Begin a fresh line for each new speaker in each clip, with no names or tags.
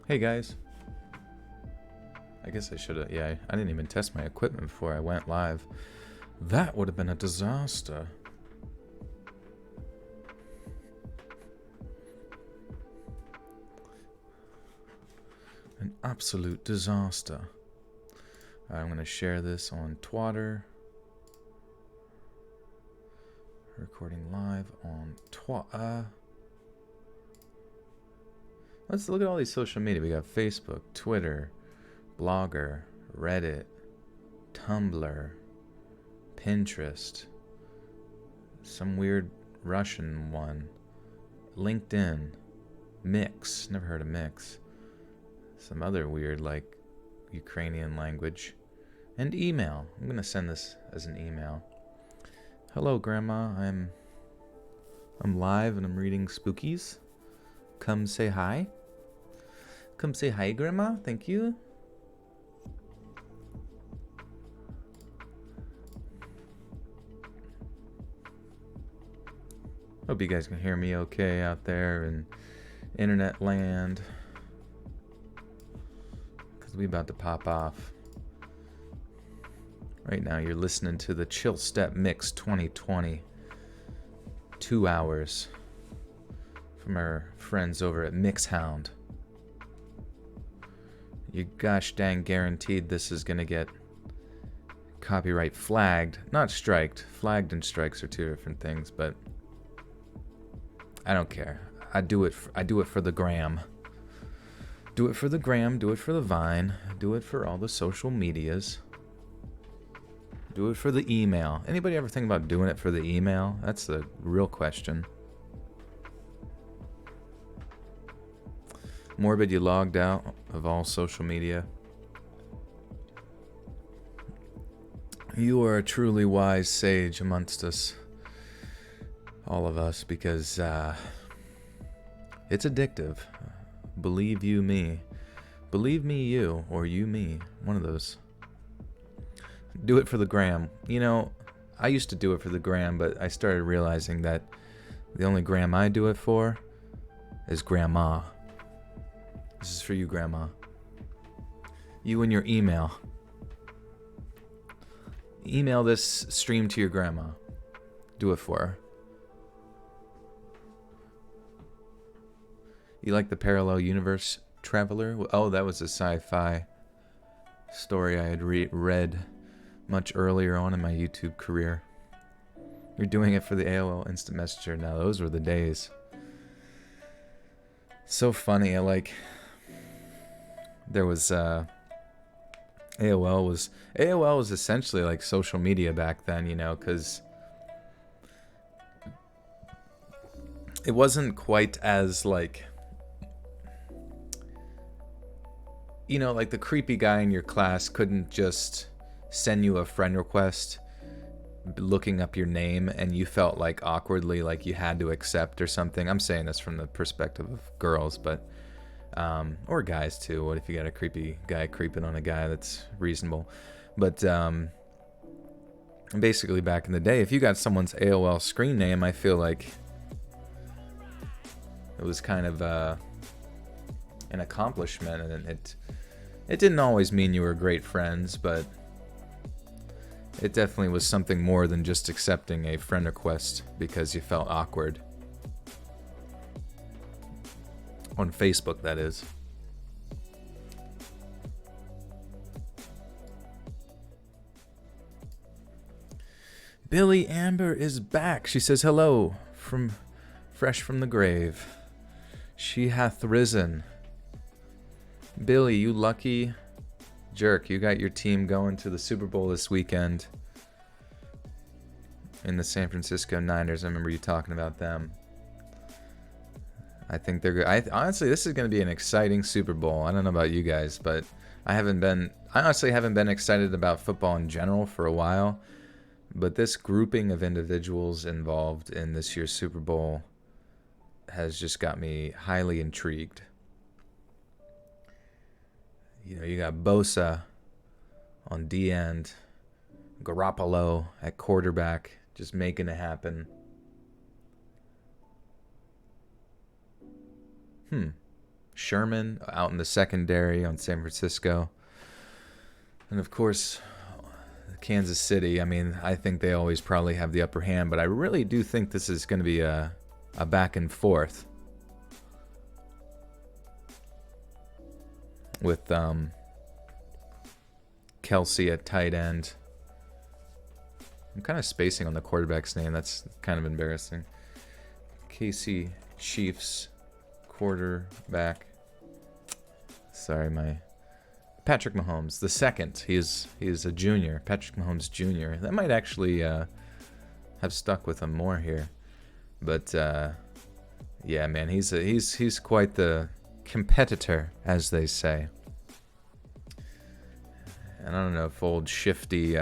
Hey guys. I guess I should have, yeah, I didn't even test my equipment before I went live. That would have been a disaster. An absolute disaster. I'm going to share this on Twitter. Recording live on Twitter. Let's look at all these social media. We got Facebook, Twitter, Blogger, Reddit, Tumblr, Pinterest, some weird Russian one, LinkedIn, Mix, never heard of Mix, some other weird like Ukrainian language, and email. I'm gonna send this as an email. Hello, Grandma. I'm live and I'm reading Spookies. Come say hi. Come say hi, Grandma. Thank you. Hope you guys can hear me okay out there in internet land. Because we about to pop off. Right now you're listening to the Chill Step Mix 2020. 2 hours from our friends over at Mixhound. You gosh dang guaranteed this is gonna get copyright flagged. Not striked. Flagged and strikes are two different things, but I don't care. I do it for the gram. Do it for the gram, do it for the Vine, do it for all the social medias. Do it for the email. Anybody ever think about doing it for the email? That's the real question. Morbid, you logged out of all social media. You are a truly wise sage amongst us. All of us, because it's addictive. Believe you me. Believe me you, or you me. One of those. Do it for the gram. You know, I used to do it for the gram, but I started realizing that the only gram I do it for is Grandma. This is for you, Grandma. You and your email. Email this stream to your grandma. Do it for her. You like the Parallel Universe Traveler? Oh, that was a sci-fi story I had read much earlier on in my YouTube career. You're doing it for the AOL Instant Messenger now. Those were the days. So funny. There was AOL was essentially like social media back then, you know, because it wasn't quite as like, you know, like the creepy guy in your class couldn't just send you a friend request looking up your name and you felt like awkwardly like you had to accept or something. I'm saying this from the perspective of girls, but or guys too. What if you got a creepy guy creeping on a guy that's reasonable? But basically back in the day, if you got someone's AOL screen name, I feel like it was kind of an accomplishment, and it didn't always mean you were great friends, but it definitely was something more than just accepting a friend request because you felt awkward. On Facebook, that is. Billy Amber is back. She says hello from fresh from the grave. She hath risen. Billy, you lucky jerk. You got your team going to the Super Bowl this weekend. In the San Francisco Niners. I remember you talking about them. I think they're good. Honestly, this is going to be an exciting Super Bowl. I don't know about you guys, but I honestly haven't been excited about football in general for a while. But this grouping of individuals involved in this year's Super Bowl has just got me highly intrigued. You know, you got Bosa on D end, Garoppolo at quarterback, just making it happen. Sherman out in the secondary on San Francisco. And of course, Kansas City. I mean, I think they always probably have the upper hand, but I really do think this is going to be a back and forth with Kelsey at tight end. I'm kind of spacing on the quarterback's name. That's kind of embarrassing. KC Chiefs quarterback. Sorry, my Patrick Mahomes, the second. He's a junior. Patrick Mahomes Jr. That might actually have stuck with him more here. But yeah, man, he's quite the competitor, as they say. And I don't know if old Shifty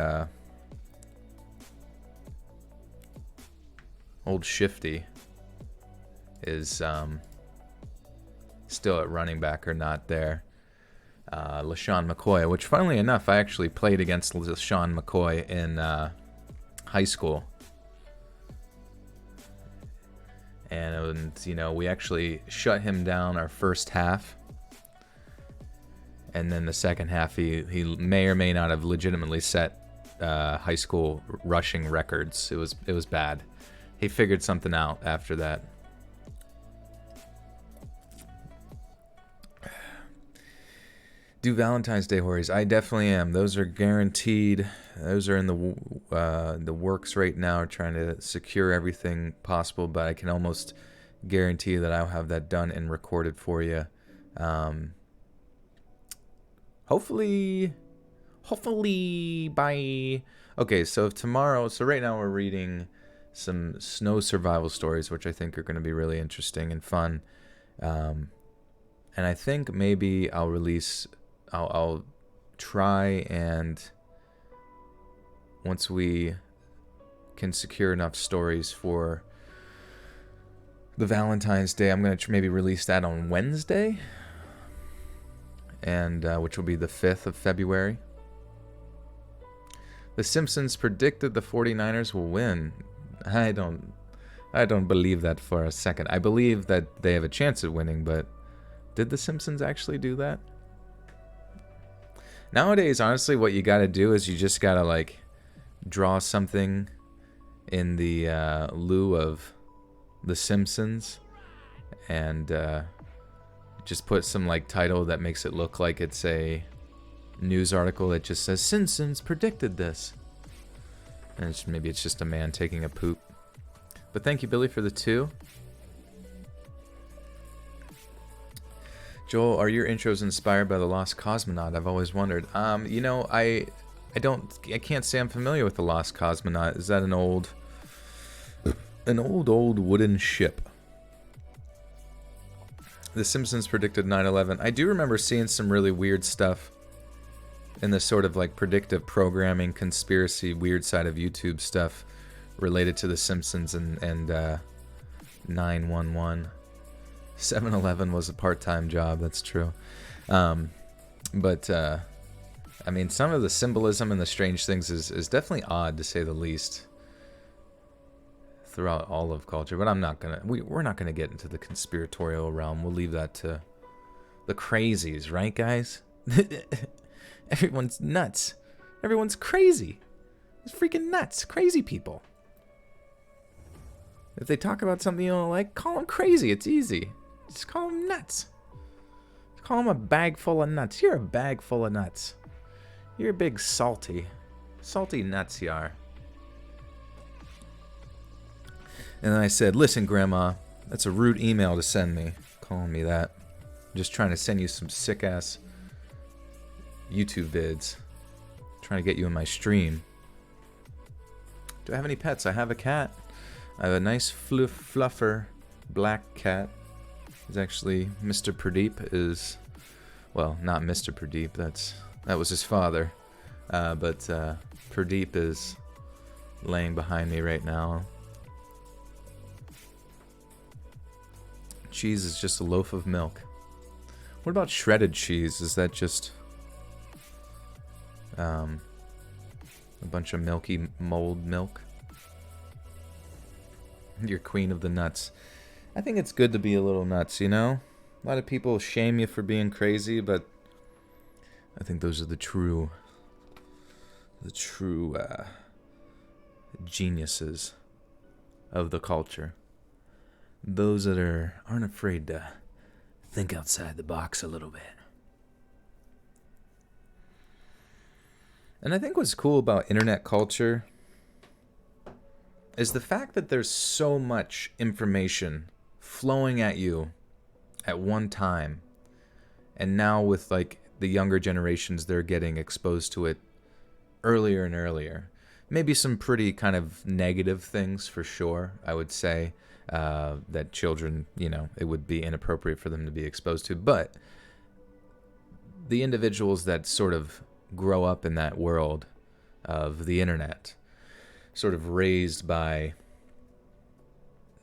is still at running back or not there. LaShawn McCoy, which funnily enough, I actually played against LaShawn McCoy in high school. And, you know, we actually shut him down our first half. And then the second half, he may or may not have legitimately set high school rushing records. It was bad. He figured something out after that. Do Valentine's Day horries? I definitely am. Those are guaranteed. Those are in the works right now, trying to secure everything possible. But I can almost guarantee that I'll have that done and recorded for you. Hopefully by. Okay, so tomorrow. So right now we're reading some snow survival stories, which I think are going to be really interesting and fun. And I think maybe I'll try, and once we can secure enough stories for the Valentine's Day, I'm going to maybe release that on Wednesday, and which will be the 5th of February. The Simpsons predicted the 49ers will win. I don't believe that for a second. I believe that they have a chance at winning, but did the Simpsons actually do that? Nowadays, honestly, what you got to do is you just got to, like, draw something in the lieu of The Simpsons and just put some, like, title that makes it look like it's a news article that just says, Simpsons predicted this. And maybe it's just a man taking a poop. But thank you, Billy, for the 2. Joel, are your intros inspired by The Lost Cosmonaut? I've always wondered. You know, I can't say I'm familiar with The Lost Cosmonaut. Is that an old wooden ship? The Simpsons predicted 9/11. I do remember seeing some really weird stuff in the sort of like predictive programming, conspiracy, weird side of YouTube stuff related to The Simpsons and 911. 7-Eleven was a part-time job, that's true. But I mean, some of the symbolism and the strange things is definitely odd, to say the least, throughout all of culture. But we're not gonna get into the conspiratorial realm. We'll leave that to the crazies, right, guys? Everyone's nuts. Everyone's crazy. It's freaking nuts. Crazy people. If they talk about something you don't like, call them crazy. It's easy. Just call them nuts. Call them a bag full of nuts. You're a bag full of nuts. You're a big salty nuts you are. And then I said, listen, Grandma, that's a rude email to send me, calling me that. I'm just trying to send you some sick-ass YouTube vids. Trying to get you in my stream. Do I have any pets? I have a cat. I have a nice fluffer black cat. He's actually Mr. Pradeep is, well, not Mr. Pradeep. That was his father. But Pradeep is laying behind me right now. Cheese is just a loaf of milk. What about shredded cheese? Is that just a bunch of milky mold milk? You're queen of the nuts. I think it's good to be a little nuts, you know? A lot of people shame you for being crazy, but I think those are the true geniuses of the culture. Those that aren't afraid to think outside the box a little bit. And I think what's cool about internet culture is the fact that there's so much information flowing at you at one time. And now with like the younger generations, they're getting exposed to it earlier and earlier. Maybe some pretty kind of negative things for sure, I would say, that children, it would be inappropriate for them to be exposed to. But the individuals that sort of grow up in that world of the internet, sort of raised by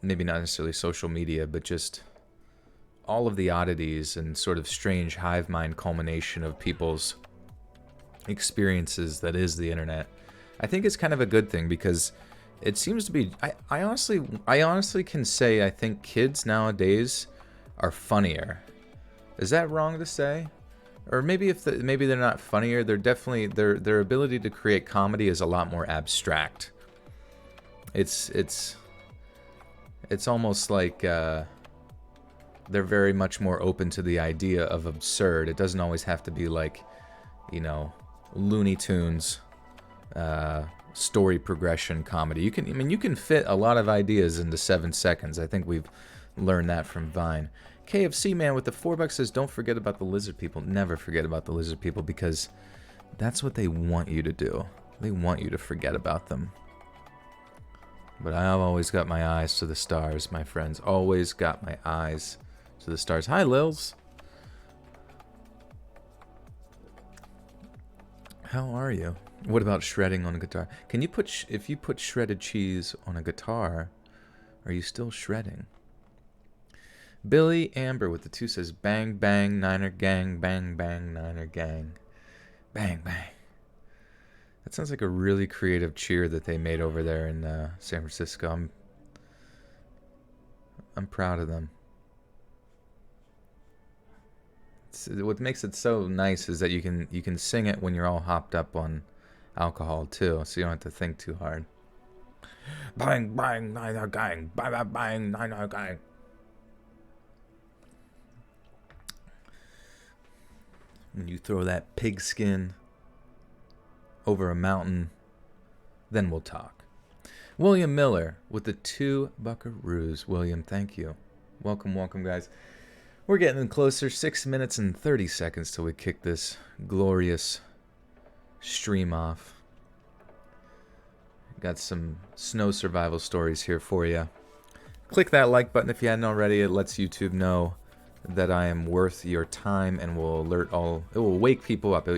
maybe not necessarily social media, but just all of the oddities and sort of strange hive mind culmination of people's experiences that is the internet, I think it's kind of a good thing, because it seems to be, I honestly can say I think kids nowadays are funnier. Is that wrong to say? Or maybe maybe they're not funnier, they're definitely, their ability to create comedy is a lot more abstract. It's almost like they're very much more open to the idea of absurd. It doesn't always have to be like, Looney Tunes story progression comedy. You can fit a lot of ideas into 7 seconds. I think we've learned that from Vine. KFC man with the $4 says, don't forget about the lizard people. Never forget about the lizard people, because that's what they want you to do. They want you to forget about them. But I've always got my eyes to the stars, my friends. Always got my eyes to the stars. Hi, Lils. How are you? What about shredding on a guitar? Can you if you put shredded cheese on a guitar, are you still shredding? Billy Amber with the 2 says, bang, bang, Niner gang, bang, bang, Niner gang. Bang, bang. That sounds like a really creative cheer that they made over there in San Francisco. I'm proud of them. What makes it so nice is that you can sing it when you're all hopped up on alcohol too, so you don't have to think too hard. Bang, bang, Niner gang, bang, bang, bang, Niner gang. When you throw that pigskin over a mountain, then we'll talk. William Miller with the 2 buckaroos. William, thank you. Welcome, welcome, guys. We're getting closer. 6 minutes and 30 seconds till we kick this glorious stream off. Got some snow survival stories here for you. Click that like button if you hadn't already. It lets YouTube know that I am worth your time and will alert it will wake people up.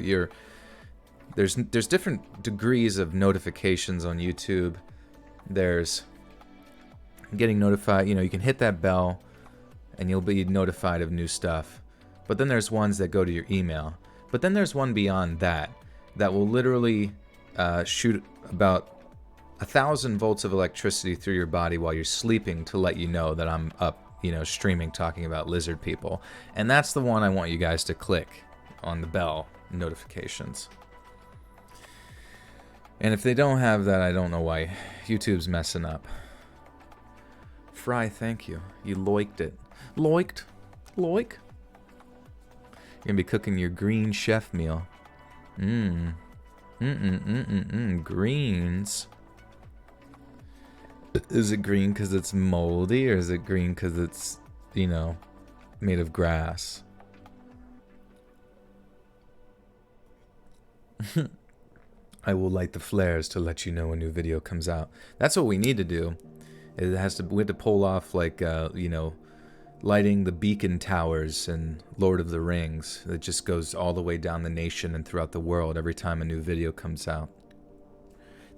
There's different degrees of notifications on YouTube. There's getting notified, you can hit that bell and you'll be notified of new stuff. But then there's ones that go to your email. But then there's one beyond that will literally shoot about 1,000 volts of electricity through your body while you're sleeping to let you know that I'm up, streaming, talking about lizard people. And that's the one I want you guys to click on, the bell notifications. And if they don't have that, I don't know why. YouTube's messing up. Fry, thank you. You loiked it. Loiked? Loik? You're gonna be cooking your green chef meal. Greens. Is it green because it's moldy, or is it green because it's, made of grass? I will light the flares to let you know a new video comes out. That's what we need to do. We have to pull off like, lighting the beacon towers in Lord of the Rings. That just goes all the way down the nation and throughout the world every time a new video comes out.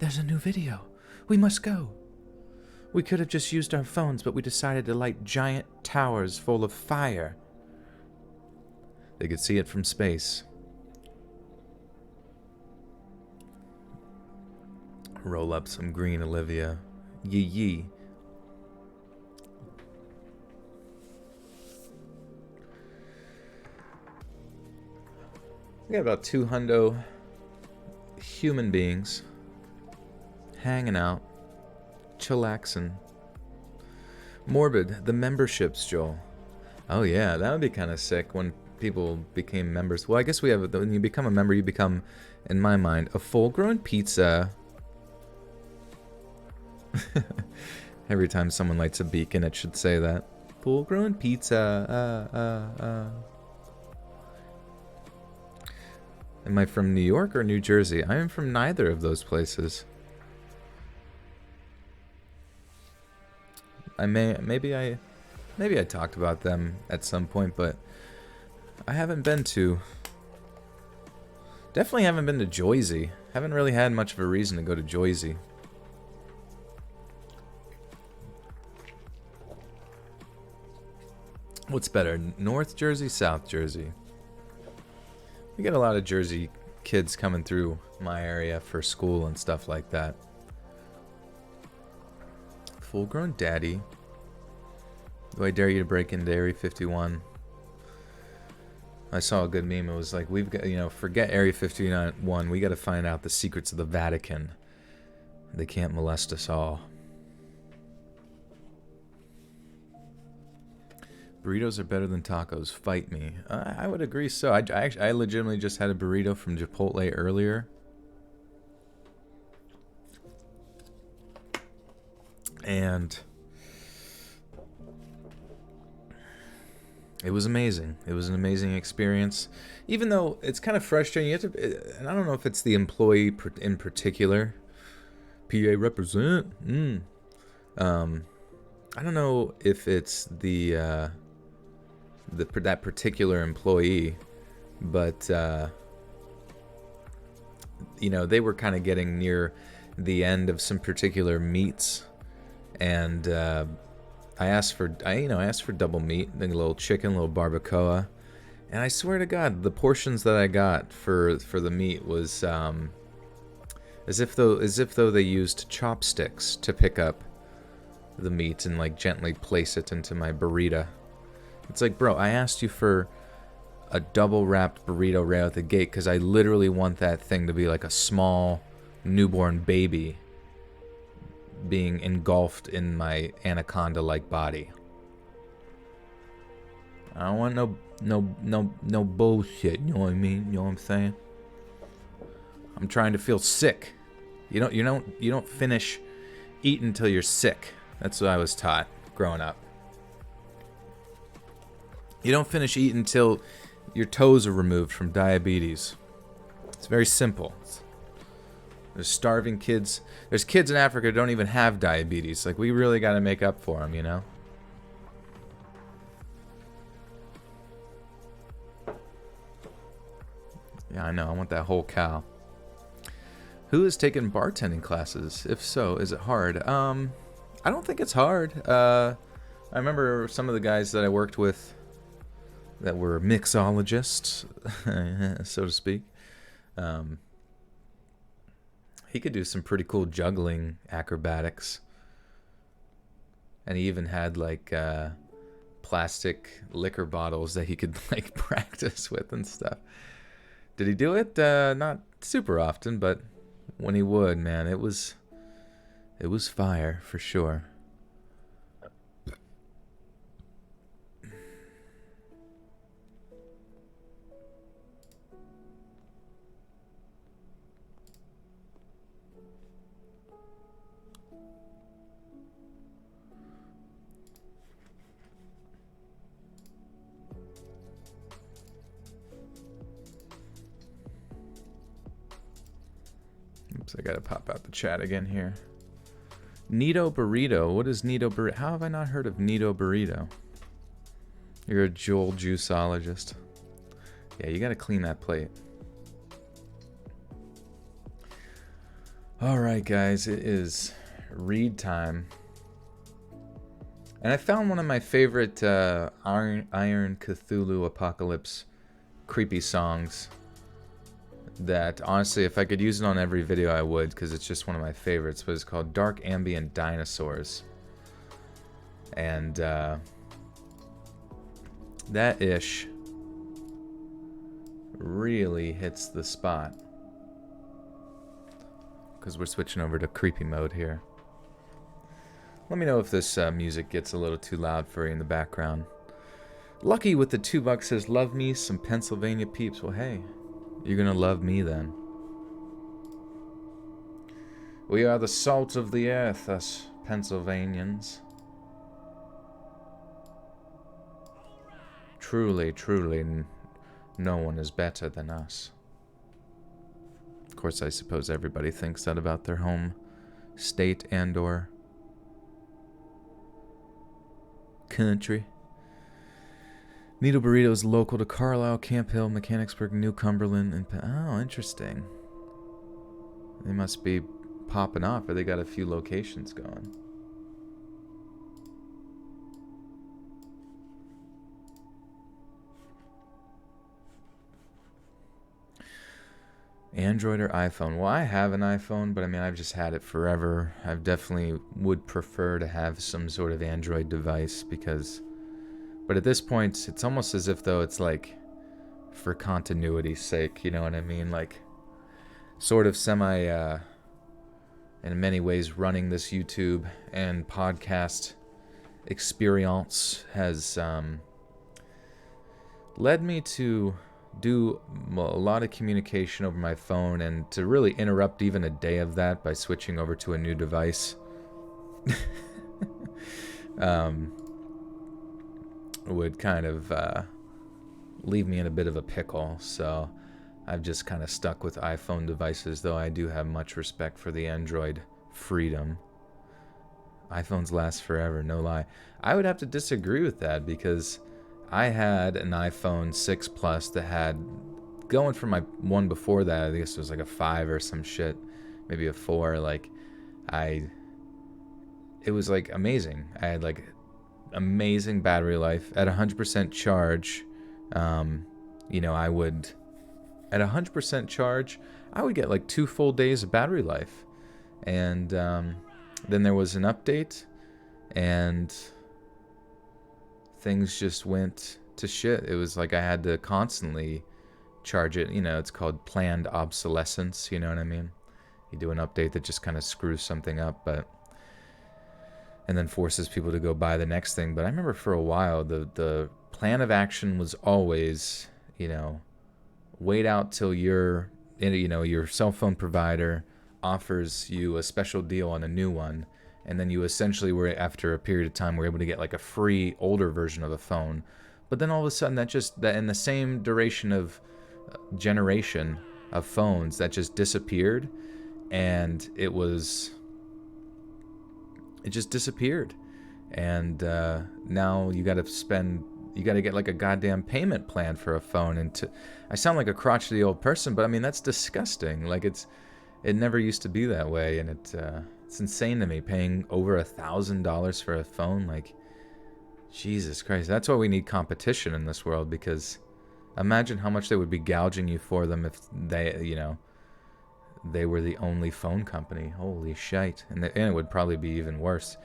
There's a new video. We must go. We could have just used our phones, but we decided to light giant towers full of fire. They could see it from space. Roll up some green, Olivia. Yee yee. We got about 200 human beings hanging out, chillaxing. Morbid, the memberships, Joel. Oh yeah, that would be kind of sick when people became members. Well, I guess we have, when you become a member, you become, in my mind, a full-grown pizza. Every time someone lights a beacon, it should say that. Full-grown pizza. Am I from New York or New Jersey? I am from neither of those places. Maybe I talked about them at some point, but I haven't been to. Definitely haven't been to Jersey. Haven't really had much of a reason to go to Jersey. What's better, North Jersey, South Jersey? We get a lot of Jersey kids coming through my area for school and stuff like that. Full-grown daddy. Do I dare you to break into Area 51? I saw a good meme. It was like, we've got, forget Area 51. We got to find out the secrets of the Vatican. They can't molest us all. Burritos are better than tacos. Fight me. I would agree so. I legitimately just had a burrito from Chipotle earlier. And it was amazing. It was an amazing experience. Even though it's kind of frustrating. You have to, and I don't know if it's the employee in particular. PA represent. I don't know if it's that particular employee, but they were kind of getting near the end of some particular meats, and I asked for double meat, a little chicken, a little barbacoa, and I swear to God, the portions that I got for the meat was as if though they used chopsticks to pick up the meat and like gently place it into my burrito. It's like, bro, I asked you for a double wrapped burrito right out the gate because I literally want that thing to be like a small newborn baby being engulfed in my anaconda-like body. I don't want no bullshit. You know what I mean? You know what I'm saying? I'm trying to feel sick. You don't finish eating until you're sick. That's what I was taught growing up. You don't finish eating until your toes are removed from diabetes. It's very simple. There's starving kids. There's kids in Africa who don't even have diabetes. Like, we really got to make up for them, Yeah, I know. I want that whole cow. Who has taken bartending classes? If so, is it hard? I don't think it's hard. I remember some of the guys that I worked with that were mixologists, so to speak. He could do some pretty cool juggling acrobatics. And he even had like plastic liquor bottles that he could like practice with and stuff. Did he do it? Not super often, but when he would, man, it was fire for sure. Oops, I gotta pop out the chat again here. Nito Burrito. What is Nito Burrito? How have I not heard of Nito Burrito? You're a Joel juiceologist. Yeah, you gotta clean that plate. Alright, guys, it is read time. And I found one of my favorite Iron Cthulhu Apocalypse creepy songs that, honestly, if I could use it on every video, I would, because it's just one of my favorites. But it's called Dark Ambient Dinosaurs. And that ish really hits the spot. Because we're switching over to creepy mode here. Let me know if this music gets a little too loud for you in the background. Lucky with the $2 says, love me some Pennsylvania peeps. Well, hey, you're gonna love me then. We are the salt of the earth, us Pennsylvanians. Truly, truly, no one is better than us. Of course, I suppose everybody thinks that about their home state and or country. Needle Burrito is local to Carlisle, Camp Hill, Mechanicsburg, New Cumberland, and oh, interesting. They must be popping off, or they got a few locations going. Android or iPhone? Well, I have an iPhone, but I mean, I've just had it forever. I definitely would prefer to have some sort of Android device because, but at this point, it's almost as if though it's like for continuity's sake, you know what I mean? Like, sort of semi, in many ways, running this YouTube and podcast experience has led me to do a lot of communication over my phone, and to really interrupt even a day of that by switching over to a new device would kind of leave me in a bit of a pickle. So I've just kind of stuck with iPhone devices, though I do have much respect for the Android freedom. iPhones last forever, no lie. I would have to disagree with that because I had an iPhone 6 Plus that had, going from my one before that, I guess it was like a 5 or some shit, maybe a 4, like, it was like amazing. I had like amazing battery life. At 100% charge, you know, I would, at 100% charge, I would get like 2 full days of battery life. And then there was an update, and things just went to shit. It was like I had to constantly charge it. You know, it's called planned obsolescence, you know what I mean? You do an update that just kind of screws something up, but and then forces people to go buy the next thing. But I remember for a while, the plan of action was always, you know, wait out till your cell phone provider offers you a special deal on a new one, and then you essentially were, after a period of time, were able to get like a free older version of a phone. But then all of a sudden, that in the same duration of generation of phones, that just disappeared, and it just disappeared. And now you got to get like a goddamn payment plan for a phone. And I sound like a crotchety old person, but I mean, that's disgusting. Like, it never used to be that way, and it's insane to me, paying over $1,000 for a phone. Like, Jesus Christ, that's why we need competition in this world, because imagine how much they would be gouging you for them if they were the only phone company. Holy shite. And it would probably be even worse.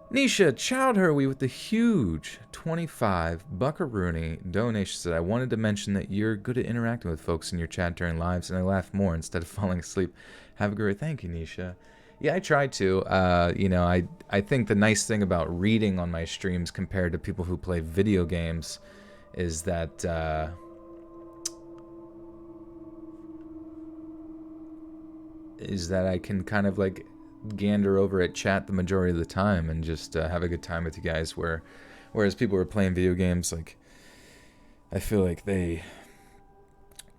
Nisha Chowdhury with the huge 25 buckaroony donation said, I wanted to mention that you're good at interacting with folks in your chat during lives, and I laugh more instead of falling asleep. Have a great, thank you, Nisha. Yeah, I try to. I think the nice thing about reading on my streams compared to people who play video games is that I can kind of like gander over at chat the majority of the time and just have a good time with you guys, whereas people who are playing video games, like, I feel like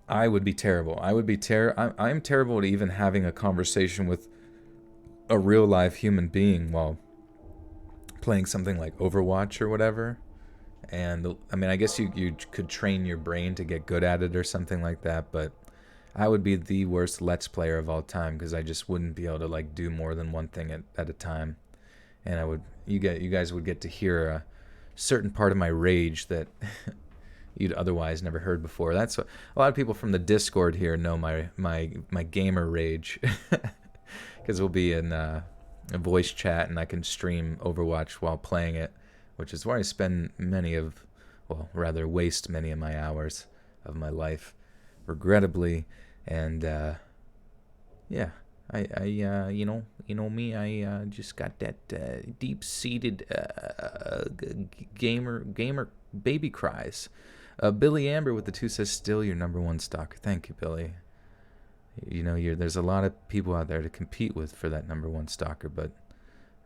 I would be terrible. I'm terrible at even having a conversation with a real live human being while playing something like Overwatch or whatever. And I mean, I guess you could train your brain to get good at it or something like that, but I would be the worst Let's Player of all time because I just wouldn't be able to like do more than one thing at a time. And you guys would get to hear a certain part of my rage that you'd otherwise never heard before. That's what a lot of people from the Discord here know, my gamer rage, because we'll be in a voice chat and I can stream Overwatch while playing it, which is where I spend waste many of my hours. of my life, regrettably. And yeah, you know me. I just got that deep-seated gamer baby cries. Billy Amber with the 2 says, "Still your number one stalker." Thank you, Billy. You know, there's a lot of people out there to compete with for that number one stalker, but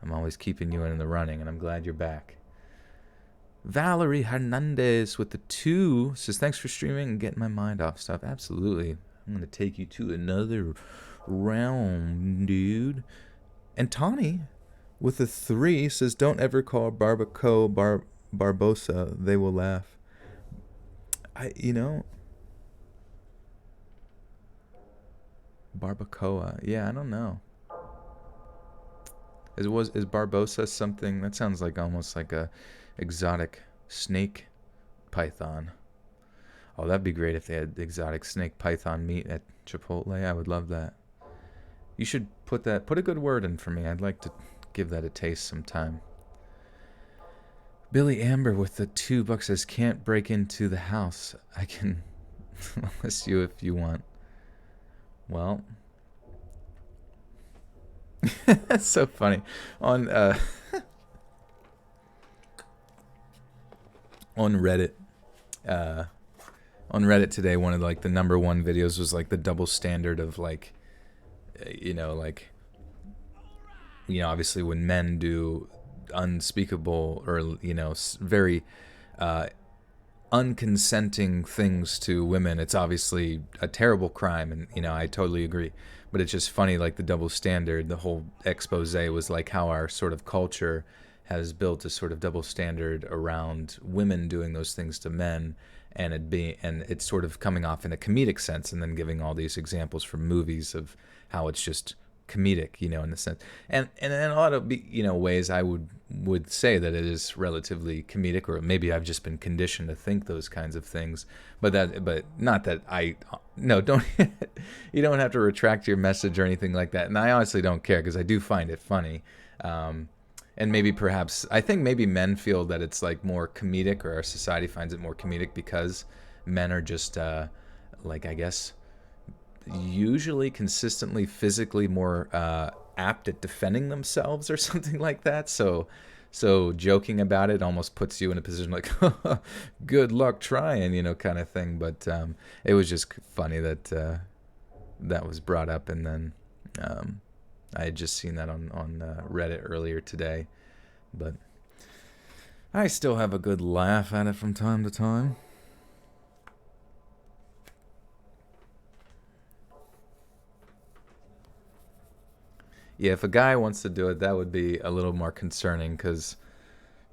I'm always keeping you in the running, and I'm glad you're back. Valerie Hernandez with the 2 says, "Thanks for streaming and getting my mind off stuff." Absolutely. I'm going to take you to another round, dude. And Tawny with the 3 says, "Don't ever call Barbacoa Barbosa. They will laugh." Barbacoa. Yeah, I don't know. Is Barbosa something that sounds like almost like a exotic snake python? Oh, that'd be great if they had exotic snake python meat at Chipotle. I would love that. You should put a good word in for me. I'd like to give that a taste sometime. Billy Amber with the $2 says, "Can't break into the house. I can list you if you want." Well, that's so funny. On on Reddit, today, one of the number one videos was like the double standard of obviously when men do unspeakable or very unconsenting things to women, it's obviously a terrible crime, and I totally agree. But it's just funny, like the double standard. The whole expose was like how our sort of culture has built a sort of double standard around women doing those things to men, and it's sort of coming off in a comedic sense, and then giving all these examples from movies of how it's just comedic, in the sense, and in a lot of ways, I would say that it is relatively comedic, or maybe I've just been conditioned to think those kinds of things. But not that don't you don't have to retract your message or anything like that. And I honestly don't care, because I do find it funny. And maybe I think maybe men feel that it's like more comedic, or our society finds it more comedic because men are just I guess usually consistently physically more apt at defending themselves or something like that. So joking about it almost puts you in a position like, good luck trying, kind of thing. But it was just funny that that was brought up, and then I had just seen that on Reddit earlier today. But I still have a good laugh at it from time to time. Yeah, if a guy wants to do it, that would be a little more concerning, because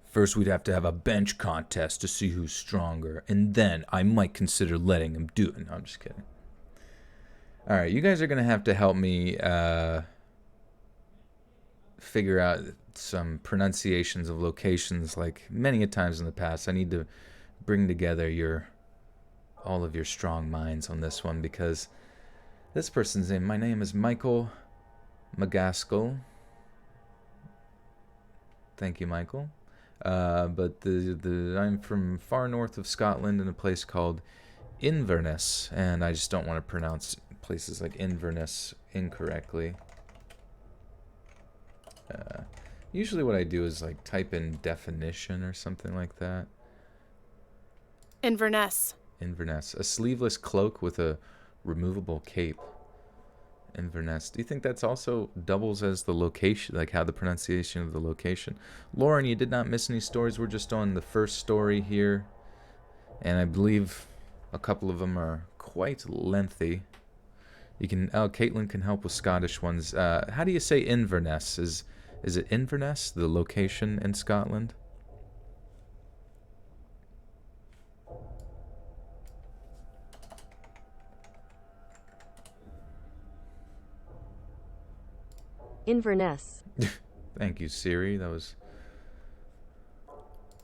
first we'd have to have a bench contest to see who's stronger, and then I might consider letting him do it. No, I'm just kidding. All right, you guys are going to have to help me figure out some pronunciations of locations, like many a times in the past. I need to bring together all of your strong minds on this one, because this person's name, my name is Michael McGaskill. Thank you, Michael. But I'm from far north of Scotland in a place called Inverness, and I just don't want to pronounce places like Inverness incorrectly. Usually what I do is like type in definition or something like that.
Inverness.
Inverness. A sleeveless cloak with a removable cape. Inverness. Do you think that's also doubles as the location, like how the pronunciation of the location? Lauren, you did not miss any stories. We're just on the first story here, and I believe a couple of them are quite lengthy. Caitlin can help with Scottish ones. How do you say Inverness? Is it Inverness, the location in Scotland?
Inverness.
Thank you, Siri. That was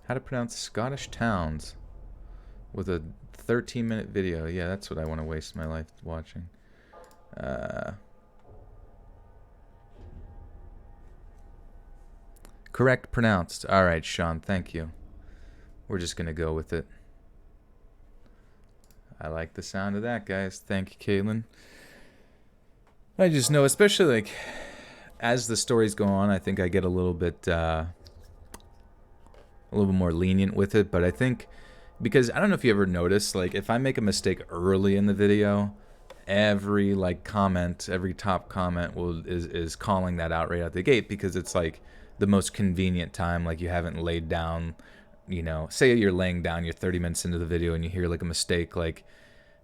how to pronounce Scottish towns with a 13-minute video. Yeah, that's what I want to waste my life watching. Correct pronounced. All right, Sean, thank you. We're just going to go with it. I like the sound of that, guys. Thank you, Caitlin. I just know, especially like as the stories go on, I think I get a little bit more lenient with it. But I think because I don't know if you ever notice, like if I make a mistake early in the video, every like comment, every top comment is calling that out right out the gate, because it's like the most convenient time. Like you haven't laid down, you know, say you're laying down, you're 30 minutes into the video and you hear like a mistake, like,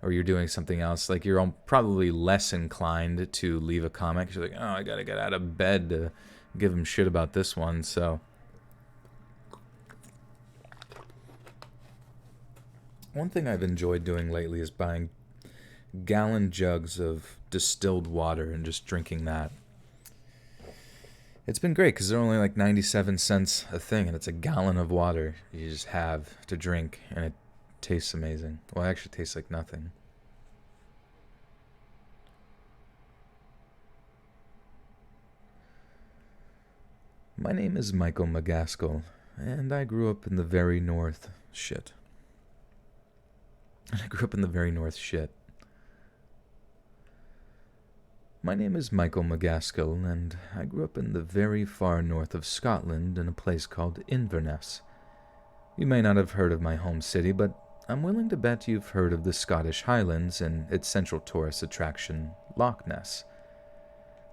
or you're doing something else, like you're probably less inclined to leave a comment because you're like, oh, I gotta get out of bed to give them shit about this one. So one thing I've enjoyed doing lately is buying gallon jugs of distilled water and just drinking that. It's been great because they're only like 97 cents a thing, and it's a gallon of water you just have to drink, and it tastes amazing. Well, it actually tastes like nothing. My name is Michael McGaskill, and I grew up in the very north shit. My name is Michael McGaskill, and I grew up in the very far north of Scotland in a place called Inverness. You may not have heard of my home city, but I'm willing to bet you've heard of the Scottish Highlands and its central tourist attraction, Loch Ness.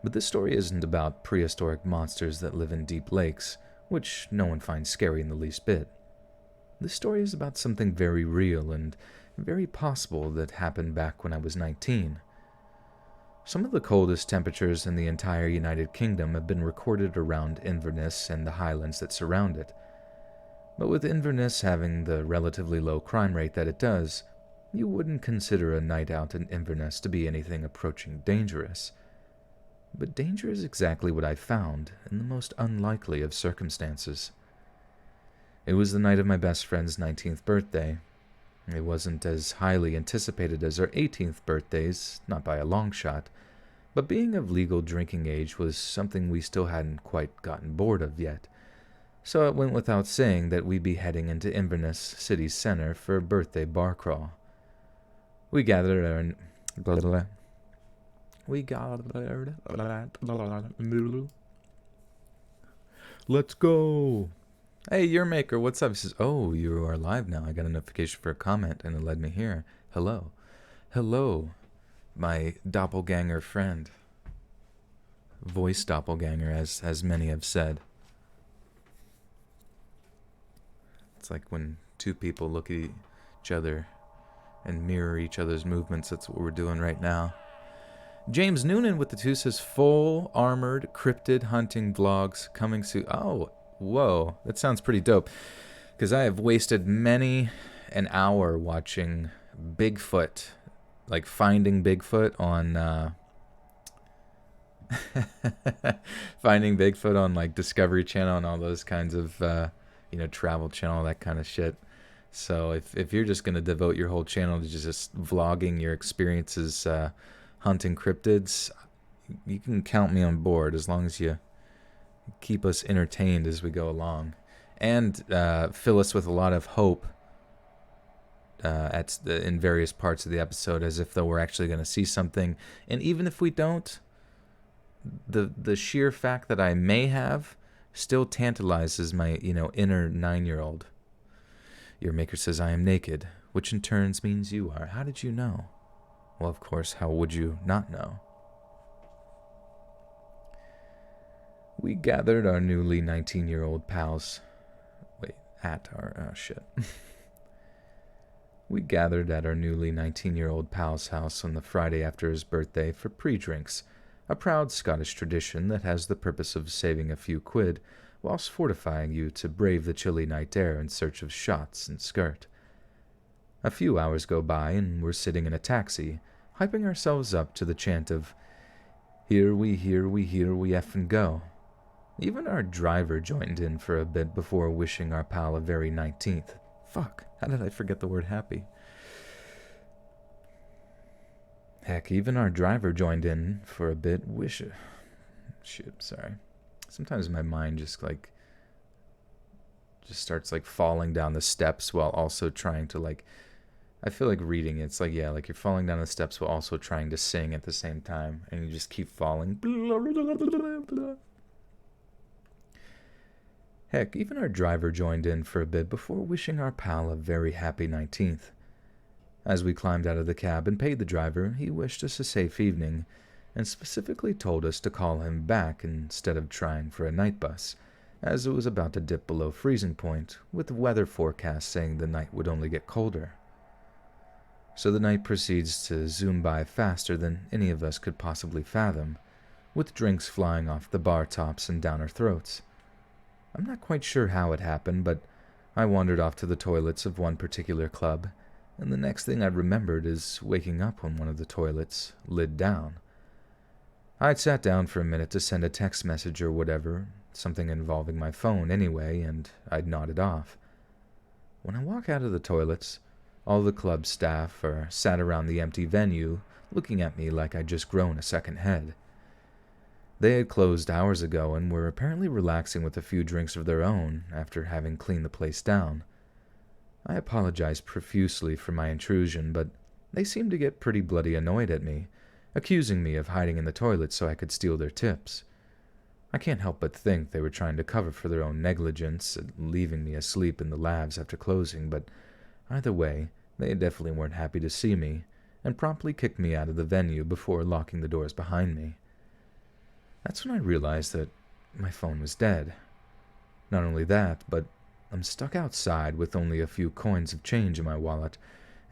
But this story isn't about prehistoric monsters that live in deep lakes, which no one finds scary in the least bit. This story is about something very real and very possible that happened back when I was 19. Some of the coldest temperatures in the entire United Kingdom have been recorded around Inverness and the highlands that surround it. But with Inverness having the relatively low crime rate that it does, you wouldn't consider a night out in Inverness to be anything approaching dangerous. But danger is exactly what I found in the most unlikely of circumstances. It was the night of my best friend's 19th birthday. It wasn't as highly anticipated as our 18th birthdays, not by a long shot, but being of legal drinking age was something we still hadn't quite gotten bored of yet. So it went without saying that we'd be heading into Inverness city center for a birthday bar crawl. We gathered our... Let's go! Hey, your maker, what's up? He says, oh, you are live now. I got a notification for a comment, and it led me here. Hello. Hello, my doppelganger friend. Voice doppelganger, as many have said. It's like when two people look at each other and mirror each other's movements. That's what we're doing right now. James Noonan with the 2 says, full armored cryptid hunting vlogs coming soon. Oh, whoa, that sounds pretty dope. Because I have wasted many an hour watching Bigfoot, like finding Bigfoot on finding Bigfoot on like Discovery Channel and all those kinds of Travel Channel, that kind of shit. So if you're just gonna devote your whole channel to just vlogging your experiences hunting cryptids, you can count me on board, as long as you keep us entertained as we go along and fill us with a lot of hope in various parts of the episode, as if though we're actually going to see something. And even if we don't, the sheer fact that I may have still tantalizes my inner 9-year-old. Your maker says I am naked, which in turns means you are. How did you know? Well, of course, how would you not know? We gathered our newly 19-year-old pals. We gathered at our newly 19-year-old pal's house on the Friday after his birthday for pre-drinks, a proud Scottish tradition that has the purpose of saving a few quid whilst fortifying you to brave the chilly night air in search of shots and skirt. A few hours go by and we're sitting in a taxi, hyping ourselves up to the chant of, here we effing go. Even our driver joined in for a bit before wishing our pal a very 19th. Fuck, how did I forget the word happy? Heck, even our driver joined in for a bit. Sorry. Sometimes my mind just starts like falling down the steps while also trying to like I feel like reading it's like, yeah, like you're falling down the steps while also trying to sing at the same time, and you just keep falling. Heck, even our driver joined in for a bit before wishing our pal a very happy 19th. As we climbed out of the cab and paid the driver, he wished us a safe evening, and specifically told us to call him back instead of trying for a night bus, as it was about to dip below freezing point, with the weather forecast saying the night would only get colder. So the night proceeds to zoom by faster than any of us could possibly fathom, with drinks flying off the bar tops and down our throats. I'm not quite sure how it happened, but I wandered off to the toilets of one particular club, and the next thing I remembered is waking up on one of the toilets, lid down. I'd sat down for a minute to send a text message or whatever, something involving my phone anyway, and I'd nodded off. When I walk out of the toilets, all the club staff are sat around the empty venue, looking at me like I'd just grown a second head. They had closed hours ago and were apparently relaxing with a few drinks of their own after having cleaned the place down. I apologized profusely for my intrusion, but they seemed to get pretty bloody annoyed at me, accusing me of hiding in the toilet so I could steal their tips. I can't help but think they were trying to cover for their own negligence and leaving me asleep in the labs after closing, but either way, they definitely weren't happy to see me, and promptly kicked me out of the venue before locking the doors behind me. That's when I realized that my phone was dead. Not only that, but I'm stuck outside with only a few coins of change in my wallet,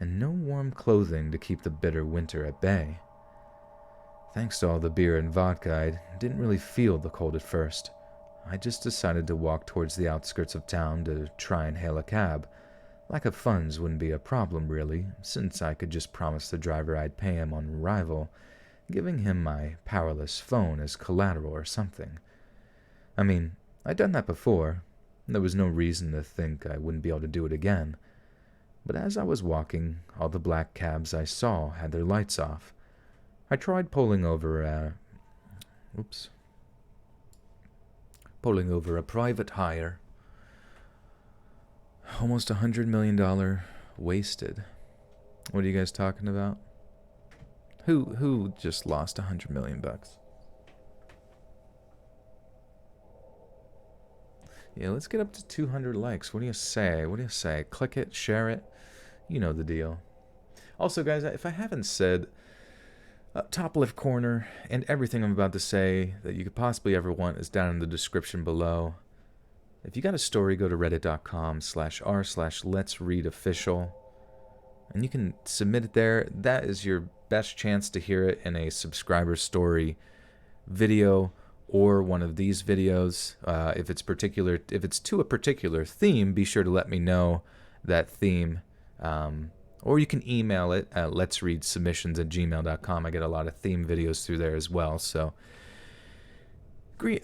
and no warm clothing to keep the bitter winter at bay. Thanks to all the beer and vodka, I didn't really feel the cold at first. I just decided to walk towards the outskirts of town to try and hail a cab. Lack of funds wouldn't be a problem, really, since I could just promise the driver I'd pay him on arrival, giving him my powerless phone as collateral or something. I mean, I'd done that before. There was no reason to think I wouldn't be able to do it again. But as I was walking, all the black cabs I saw had their lights off. I tried pulling over a private hire. Almost $100 million wasted. What are you guys talking about? Who just lost $100 million? Yeah, let's get up to 200 likes. What do you say? What do you say? Click it, share it. You know the deal. Also, guys, if I haven't said, top left corner and everything I'm about to say that you could possibly ever want is down in the description below. If you got a story, go to reddit.com/r/letsreadofficial, and you can submit it there. That is your best chance to hear it in a subscriber story video or one of these videos. If it's to a particular theme, be sure to let me know that theme. Or you can email it at letsreadsubmissions@gmail.com. I get a lot of theme videos through there as well. So,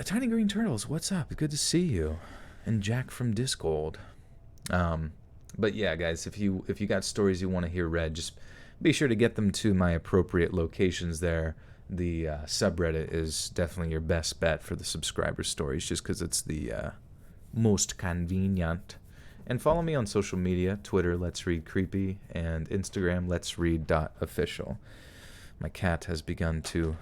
Tiny Green Turtles, what's up? Good to see you. And Jack from Discord. But yeah, guys, if you got stories you want to hear read, just be sure to get them to my appropriate locations there. The subreddit is definitely your best bet for the subscriber stories, just because it's the most convenient. And follow me on social media, Twitter, Let's Read Creepy, and Instagram, letsread.official. My cat has begun to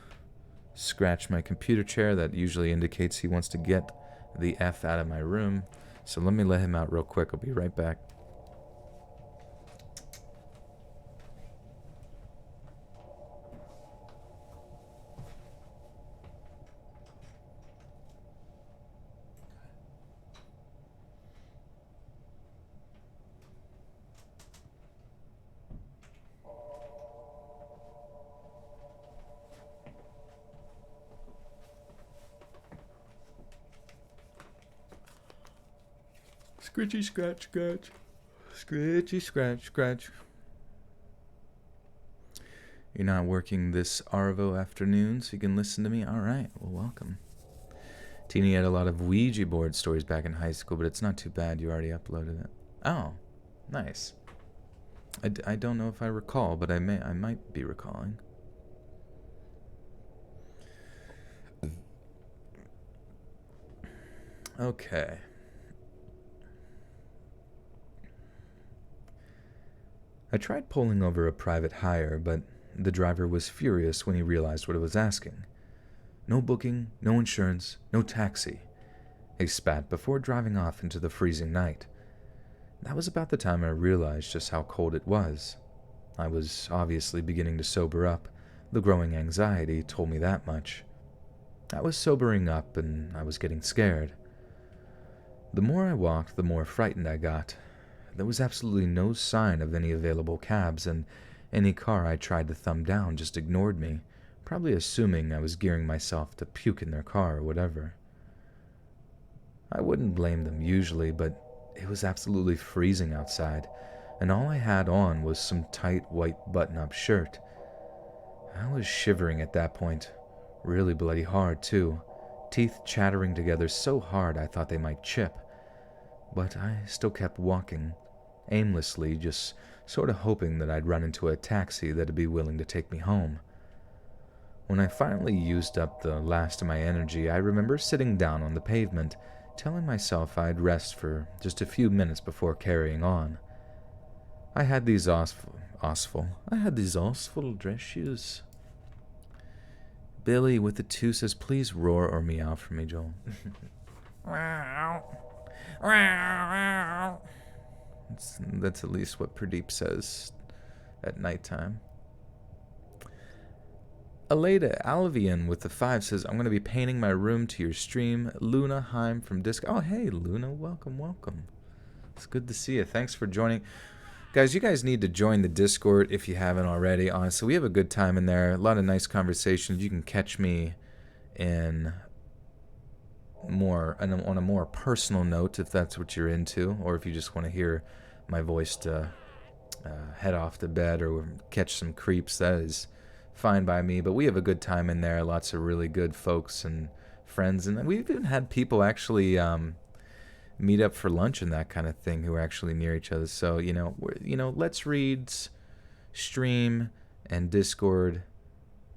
scratch my computer chair. That usually indicates he wants to get the F out of my room. So let me let him out real quick. I'll be right back. Scritchy scratch scratch. Scritchy scratch scratch. You're not working this Arvo afternoon, so you can listen to me? Alright, well, welcome. Teeny had a lot of Ouija board stories back in high school, but it's not too bad. You already uploaded it. Oh, nice. I don't know if I recall, but I might be recalling. Okay. I tried pulling over a private hire, but the driver was furious when he realized what I was asking. No booking, no insurance, no taxi. He spat before driving off into the freezing night. That was about the time I realized just how cold it was. I was obviously beginning to sober up. The growing anxiety told me that much. I was sobering up and I was getting scared. The more I walked, the more frightened I got. There was absolutely no sign of any available cabs, and any car I tried to thumb down just ignored me, probably assuming I was gearing myself to puke in their car or whatever. I wouldn't blame them usually, but it was absolutely freezing outside, and all I had on was some tight white button-up shirt. I was shivering at that point, really bloody hard too, teeth chattering together so hard I thought they might chip. But I still kept walking, aimlessly, just sort of hoping that I'd run into a taxi that'd be willing to take me home. When I finally used up the last of my energy, I remember sitting down on the pavement, telling myself I'd rest for just a few minutes before carrying on. I had these awful dress shoes. Billy with the 2 says, please roar or meow for me, Joel. That's at least what Pradeep says at nighttime. Aleda Alvian with the 5 says, I'm going to be painting my room to your stream. Luna Heim from Disc. Oh, hey, Luna. Welcome. It's good to see you. Thanks for joining. Guys, you guys need to join the Discord if you haven't already. Honestly, we have a good time in there. A lot of nice conversations. You can catch me on a more personal note if that's what you're into, or if you just want to hear my voice to head off to bed or catch some creeps. That is fine by me, but we have a good time in there. Lots of really good folks and friends, and we've even had people actually meet up for lunch and that kind of thing who are actually near each other. So Let's Reads, stream, and Discord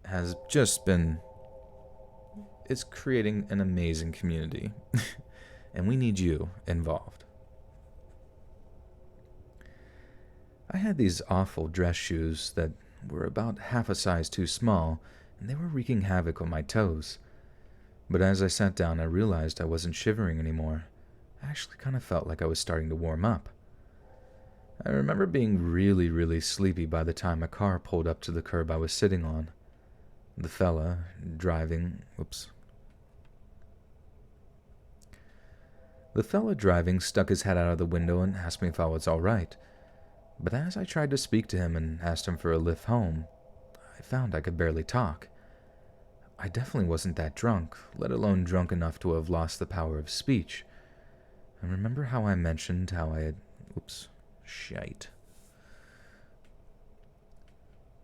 has just been, it's creating an amazing community, and we need you involved. I had these awful dress shoes that were about half a size too small, and they were wreaking havoc on my toes. But as I sat down, I realized I wasn't shivering anymore. I actually kind of felt like I was starting to warm up. I remember being really, really sleepy by the time a car pulled up to the curb I was sitting on. The fella driving stuck his head out of the window and asked me if I was all right. But as I tried to speak to him and asked him for a lift home, I found I could barely talk. I definitely wasn't that drunk, let alone drunk enough to have lost the power of speech. And remember how I mentioned how I had...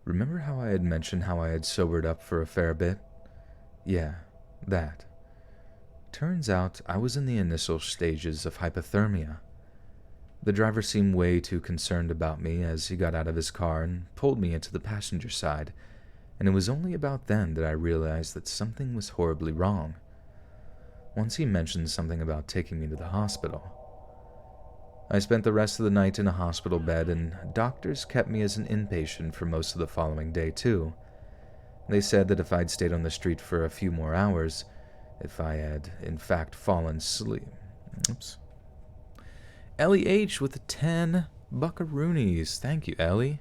Remember how I had mentioned how I had sobered up for a fair bit? Yeah, that. Turns out I was in the initial stages of hypothermia. The driver seemed way too concerned about me as he got out of his car and pulled me into the passenger side, and it was only about then that I realized that something was horribly wrong. Once he mentioned something about taking me to the hospital. I spent the rest of the night in a hospital bed, and doctors kept me as an inpatient for most of the following day, too. They said that if I'd stayed on the street for a few more hours, if I had, in fact, fallen asleep... Ellie H. with the 10 buckaroonies. Thank you, Ellie.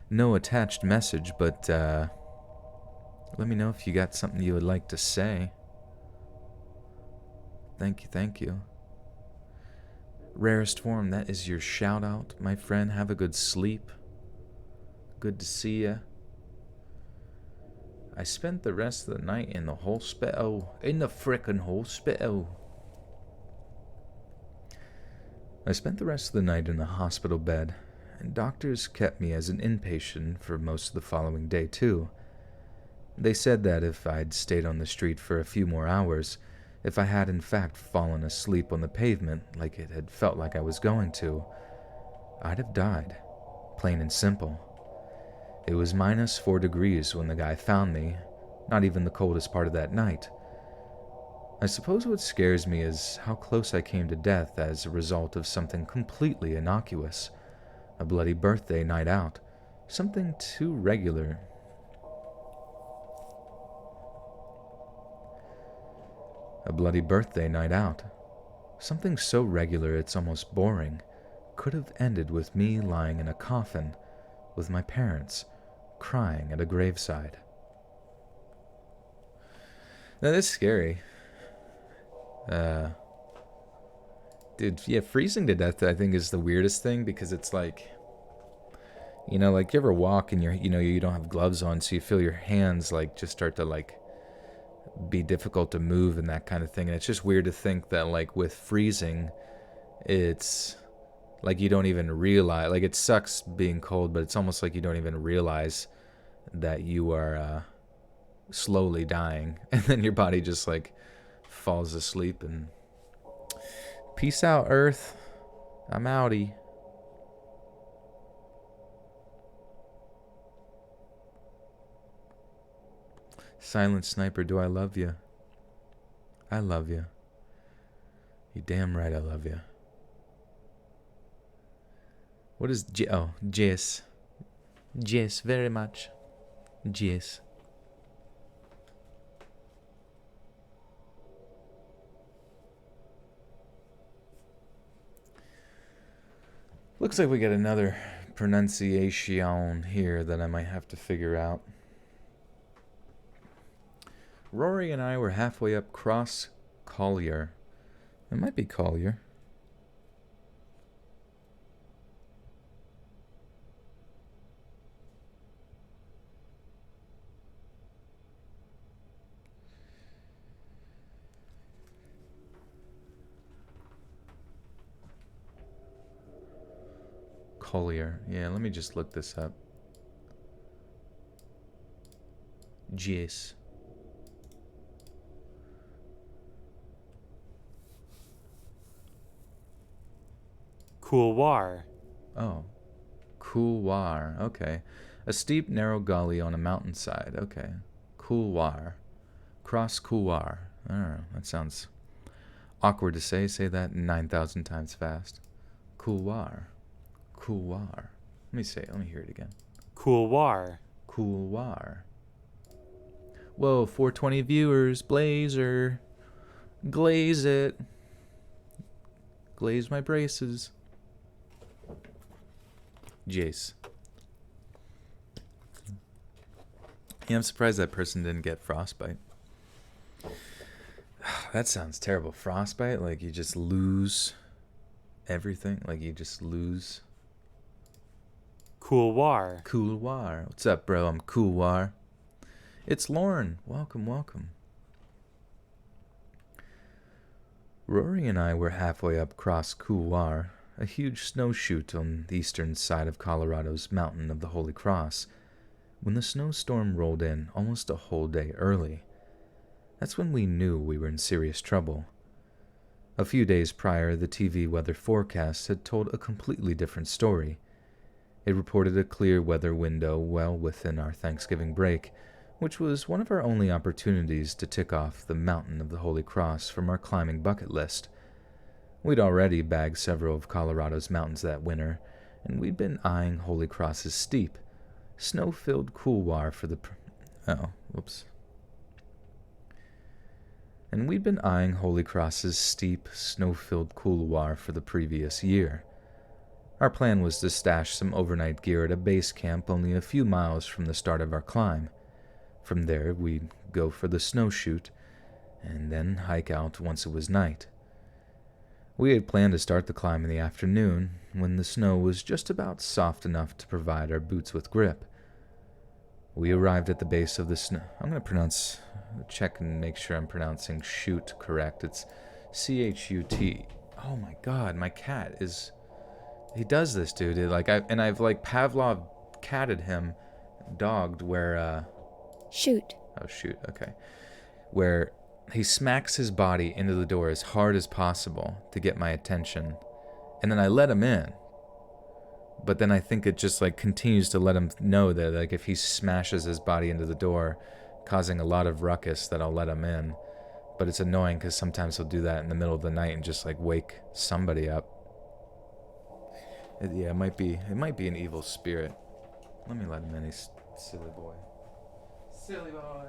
No attached message, but let me know if you got something you would like to say. Thank you. Rarest form, that is your shout out, my friend. Have a good sleep. Good to see ya. I spent the rest of the night in the hospital. In the frickin' hospital. I spent the rest of the night in a hospital bed, and doctors kept me as an inpatient for most of the following day, too. They said that if I'd stayed on the street for a few more hours, if I had in fact fallen asleep on the pavement like it had felt like I was going to, I'd have died, plain and simple. It was -4 degrees when the guy found me, not even the coldest part of that night. I suppose what scares me is how close I came to death as a result of something completely innocuous, A bloody birthday night out. Something too regular. A bloody birthday night out. Something so regular it's almost boring. Could have ended with me lying in a coffin with my parents crying at a graveside. Now that's scary. Dude, yeah, freezing to death I think is the weirdest thing, because it's like, you know, like you ever walk and you don't have gloves on, so you feel your hands like just start to like be difficult to move and that kind of thing. And it's just weird to think that like with freezing, it's like you don't even realize, like it sucks being cold, but it's almost like you don't even realize that you are slowly dying, and then your body just like falls asleep and peace out, Earth. I'm outie. Silent Sniper, do I love you? I love you. You damn right I love you. What is Jess? Jess, very much. Jess. Looks like we got another pronunciation here that I might have to figure out. Rory and I were halfway up Cross Collier. It might be Collier. Collier. Yeah, let me just look this up. Jess.
Couloir.
Oh. Couloir. Okay. A steep, narrow gully on a mountainside. Okay. Couloir. Cross Couloir. I don't know. That sounds awkward to say. Say that 9,000 times fast. Couloir. Couloir. Let me say it. Let me hear it again.
Couloir.
Couloir. Whoa, 420 viewers. Blazer. Glaze it. Glaze my braces. Jace. Yeah, I'm surprised that person didn't get frostbite. That sounds terrible. Frostbite? Like you just lose everything? Like you just lose...
Couloir.
Couloir. What's up, bro? I'm Couloir. It's Lauren. Welcome, welcome. Rory and I were halfway up Cross Couloir, a huge snowshoot on the eastern side of Colorado's Mountain of the Holy Cross, when the snowstorm rolled in almost a whole day early. That's when we knew we were in serious trouble. A few days prior, the TV weather forecast had told a completely different story. It reported a clear weather window well within our Thanksgiving break, which was one of our only opportunities to tick off the Mountain of the Holy Cross from our climbing bucket list. We'd already bagged several of Colorado's mountains that winter, and we'd been eyeing Holy Cross's steep, snow-filled couloir for the... And we'd been eyeing Holy Cross's steep, snow-filled couloir for the previous year. Our plan was to stash some overnight gear at a base camp only a few miles from the start of our climb. From there, we'd go for the snowshoot, and then hike out once it was night. We had planned to start the climb in the afternoon, when the snow was just about soft enough to provide our boots with grip. We arrived at the base of the snow... I'm going to check and make sure I'm pronouncing shoot correct. It's C-H-U-T. Oh my god, my cat is... He does this, dude. I've like Pavlov catted him, dogged, where
Shoot.
Oh shoot, okay. Where he smacks his body into the door as hard as possible to get my attention, and then I let him in. But then I think it just like continues to let him know that like if he smashes his body into the door, causing a lot of ruckus, that I'll let him in. But it's annoying because sometimes he'll do that in the middle of the night and just like wake somebody up. Yeah, it might be. It might be an evil spirit. Let me let him in. He's silly boy. Silly boy.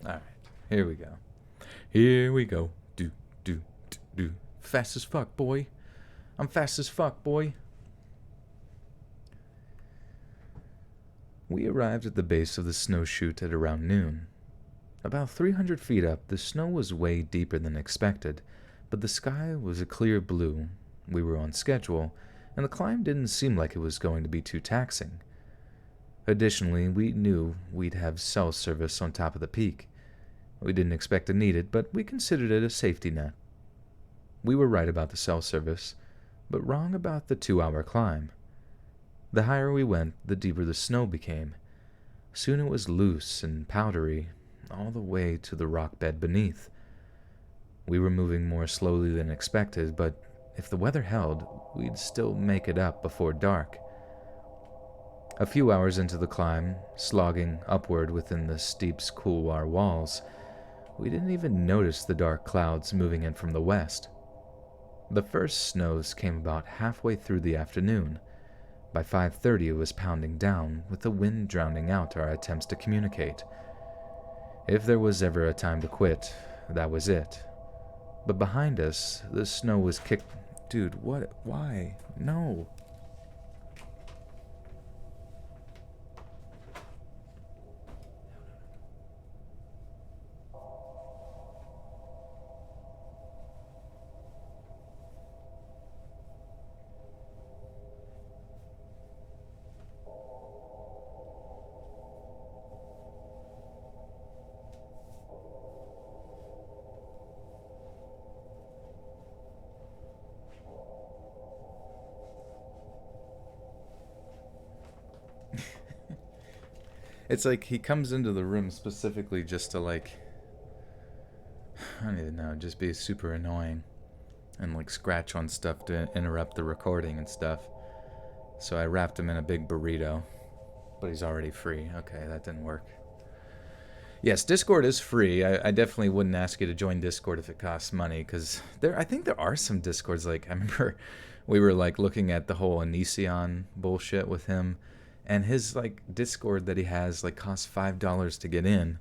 Alright, here we go. Here we go. Do, do, do. Fast as fuck, boy. I'm fast as fuck, boy. We arrived at the base of the snow chute at around noon. About 300 feet up, the snow was way deeper than expected, but the sky was a clear blue. We were on schedule, and the climb didn't seem like it was going to be too taxing. Additionally, we knew we'd have cell service on top of the peak. We didn't expect to need it, but we considered it a safety net. We were right about the cell service, but wrong about the 2-hour climb. The higher we went, the deeper the snow became. Soon it was loose and powdery, all the way to the rock bed beneath. We were moving more slowly than expected, but if the weather held, we'd still make it up before dark. A few hours into the climb, slogging upward within the steep couloir walls, we didn't even notice the dark clouds moving in from the west. The first snows came about halfway through the afternoon. By 5:30 it was pounding down, with the wind drowning out our attempts to communicate. If there was ever a time to quit, that was it. But behind us, the snow was kicked... Dude, what? Why? No. It's like he comes into the room specifically just to, like, I don't even know, just be super annoying and, like, scratch on stuff to interrupt the recording and stuff. So I wrapped him in a big burrito, but he's already free. Okay, that didn't work. Yes, Discord is free. I definitely wouldn't ask you to join Discord if it costs money, because I think there are some Discords, like, I remember we were, like, looking at the whole Onision bullshit with him, and his, like, Discord that he has, like, costs $5 to get in.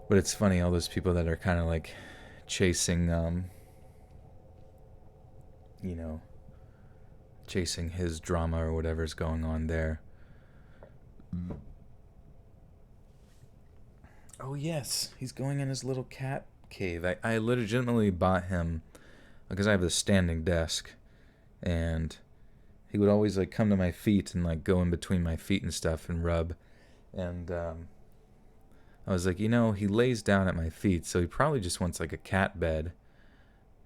But it's funny, all those people that are kind of, like, chasing, you know, chasing his drama or whatever's going on there. Oh, yes, he's going in his little cat cave. I legitimately bought him because I have this standing desk, and he would always, like, come to my feet and, like, go in between my feet and stuff and rub. And I was like, you know, he lays down at my feet, so he probably just wants, like, a cat bed.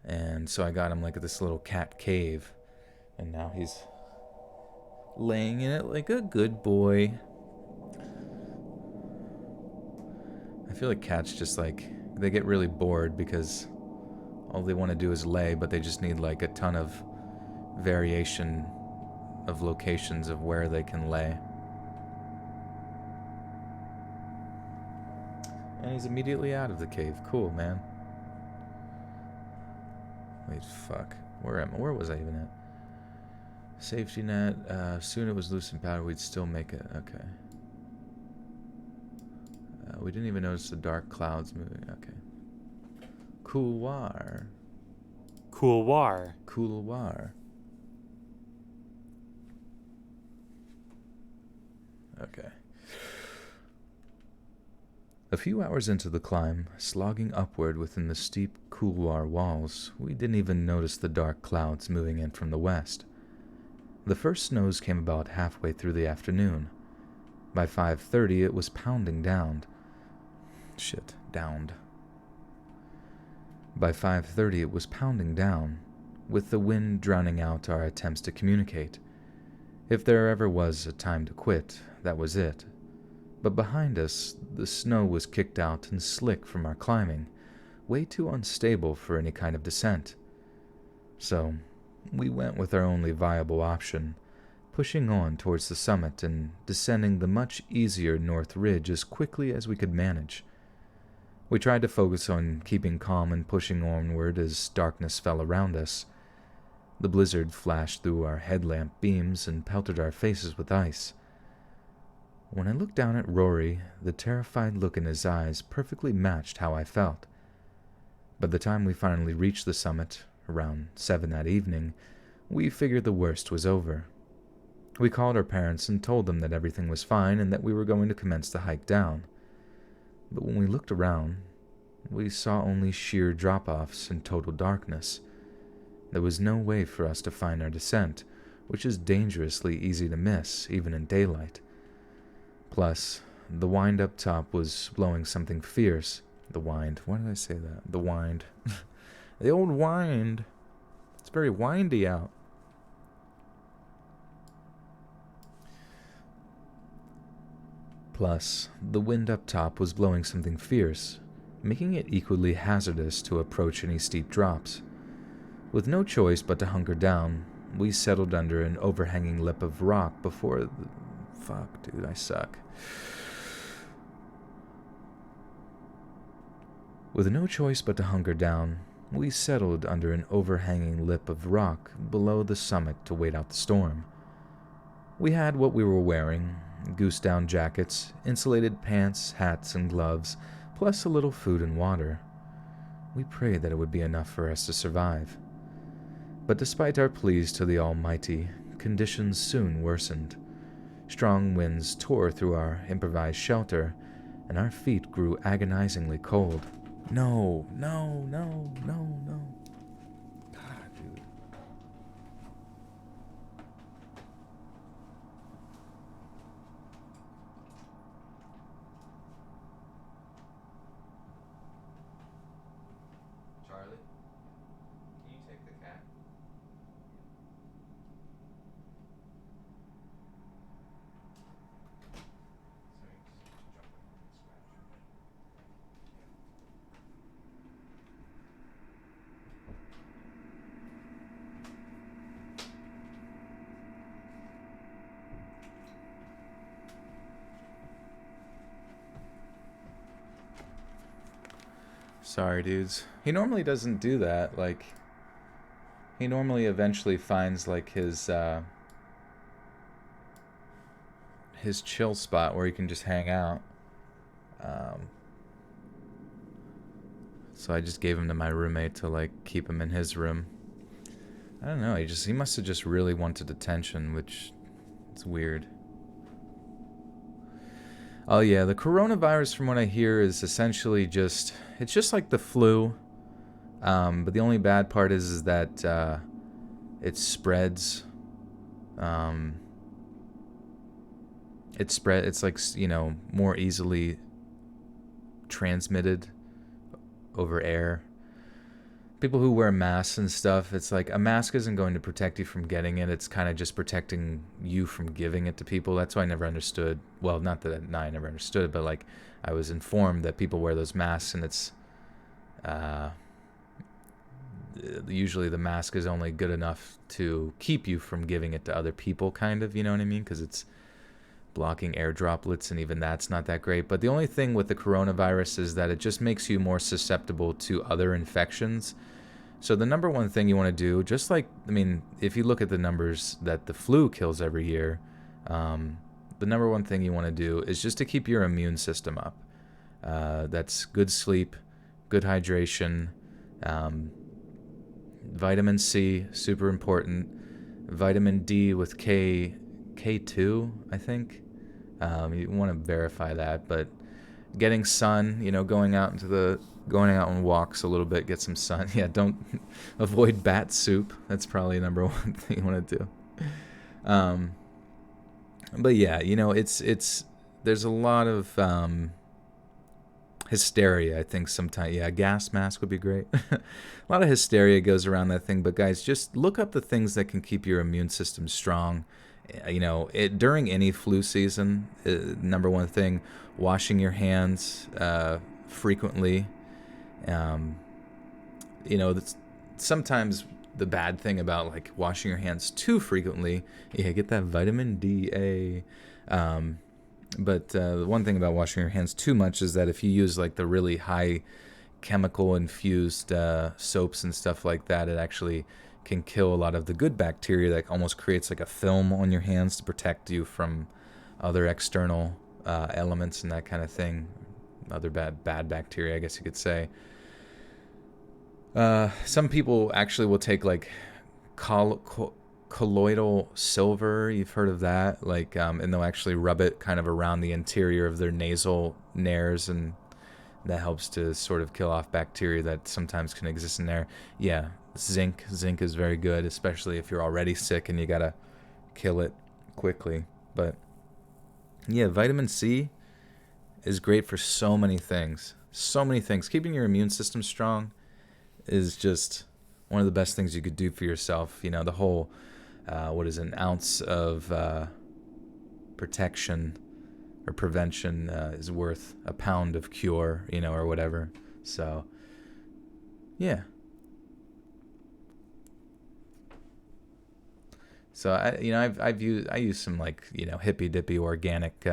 And so I got him, like, this little cat cave, and now he's laying in it like a good boy. I feel like cats just, like, they get really bored because all they want to do is lay, but they just need, like, a ton of variation of locations of where they can lay. And he's immediately out of the cave. Cool, man. Wait, fuck. Where was I even at? Safety net. Soon it was loose and powder. We'd still make it. Okay. We didn't even notice the dark clouds moving. Okay. Couloir.
Couloir.
Couloir. Okay. A few hours into the climb, slogging upward within the steep couloir walls, we didn't even notice the dark clouds moving in from the west. The first snows came about halfway through the afternoon. By 5:30, it was pounding down. Downed. By 5:30, it was pounding down, with the wind drowning out our attempts to communicate. If there ever was a time to quit, that was it. But behind us, the snow was kicked out and slick from our climbing, way too unstable for any kind of descent. So, we went with our only viable option, pushing on towards the summit and descending the much easier north ridge as quickly as we could manage. We tried to focus on keeping calm and pushing onward as darkness fell around us. The blizzard flashed through our headlamp beams and pelted our faces with ice. When I looked down at Rory, the terrified look in his eyes perfectly matched how I felt. By the time we finally reached the summit, around 7 that evening, we figured the worst was over. We called our parents and told them that everything was fine and that we were going to commence the hike down. But when we looked around, we saw only sheer drop-offs and total darkness. There was no way for us to find our descent, which is dangerously easy to miss, even in daylight. Plus, the wind up top was blowing something fierce. The wind. Why did I say that? The wind. The old wind. It's very windy out. Plus, the wind up top was blowing something fierce, making it equally hazardous to approach any steep drops. With no choice but to hunker down, we settled under an overhanging lip of rock before the... Fuck, dude, I suck. With no choice but to hunker down, we settled under an overhanging lip of rock below the summit to wait out the storm. We had what we were wearing: goose-down jackets, insulated pants, hats, and gloves, plus a little food and water. We prayed that it would be enough for us to survive. But despite our pleas to the Almighty, conditions soon worsened. Strong winds tore through our improvised shelter, and our feet grew agonizingly cold. No. God, dude. Charlie, can you take the cat? Sorry, dudes. He normally doesn't do that. Like, he normally eventually finds, like, his chill spot where he can just hang out. So I just gave him to my roommate to, like, keep him in his room. I don't know, he must have just really wanted attention, which is weird. Oh yeah, the coronavirus, from what I hear, is essentially it's just like the flu. But the only bad part is that it spreads. It's like, more easily transmitted over air. People who wear masks and stuff, it's like a mask isn't going to protect you from getting it. It's kind of just protecting you from giving it to people. That's why I never understood. Well, not that I never understood, but like I was informed that people wear those masks, and it's usually the mask is only good enough to keep you from giving it to other people, kind of, you know what I mean? Because it's blocking air droplets, and even that's not that great. But the only thing with the coronavirus is that it just makes you more susceptible to other infections. So the number one thing you want to do, just like, if you look at the numbers that the flu kills every year, the number one thing you want to do is just to keep your immune system up. That's good sleep, good hydration, vitamin C, super important, vitamin D with K2, I think. You want to verify that, but getting sun, going out on walks a little bit, get some sun. Yeah, don't avoid bat soup. That's probably the number one thing you want to do. But yeah, it's there's a lot of hysteria, I think, sometimes. Yeah, a gas mask would be great. A lot of hysteria goes around that thing. But guys, just look up the things that can keep your immune system strong. During any flu season, number one thing, washing your hands frequently. Sometimes the bad thing about like washing your hands too frequently, get that vitamin D. But the one thing about washing your hands too much is that if you use like the really high chemical infused soaps and stuff like that, it actually can kill a lot of the good bacteria that almost creates like a film on your hands to protect you from other external elements and that kind of thing. Other bad bacteria, I guess you could say. Some people actually will take like colloidal silver. You've heard of that, like, and they'll actually rub it kind of around the interior of their nasal nares, and that helps to sort of kill off bacteria that sometimes can exist in there. Yeah, zinc is very good, especially if you're already sick and you gotta kill it quickly. But yeah, vitamin C is great for so many things. Keeping your immune system strong is just one of the best things you could do for yourself. The whole an ounce of protection or prevention is worth a pound of cure, or whatever. So yeah. So I use some like hippy dippy organic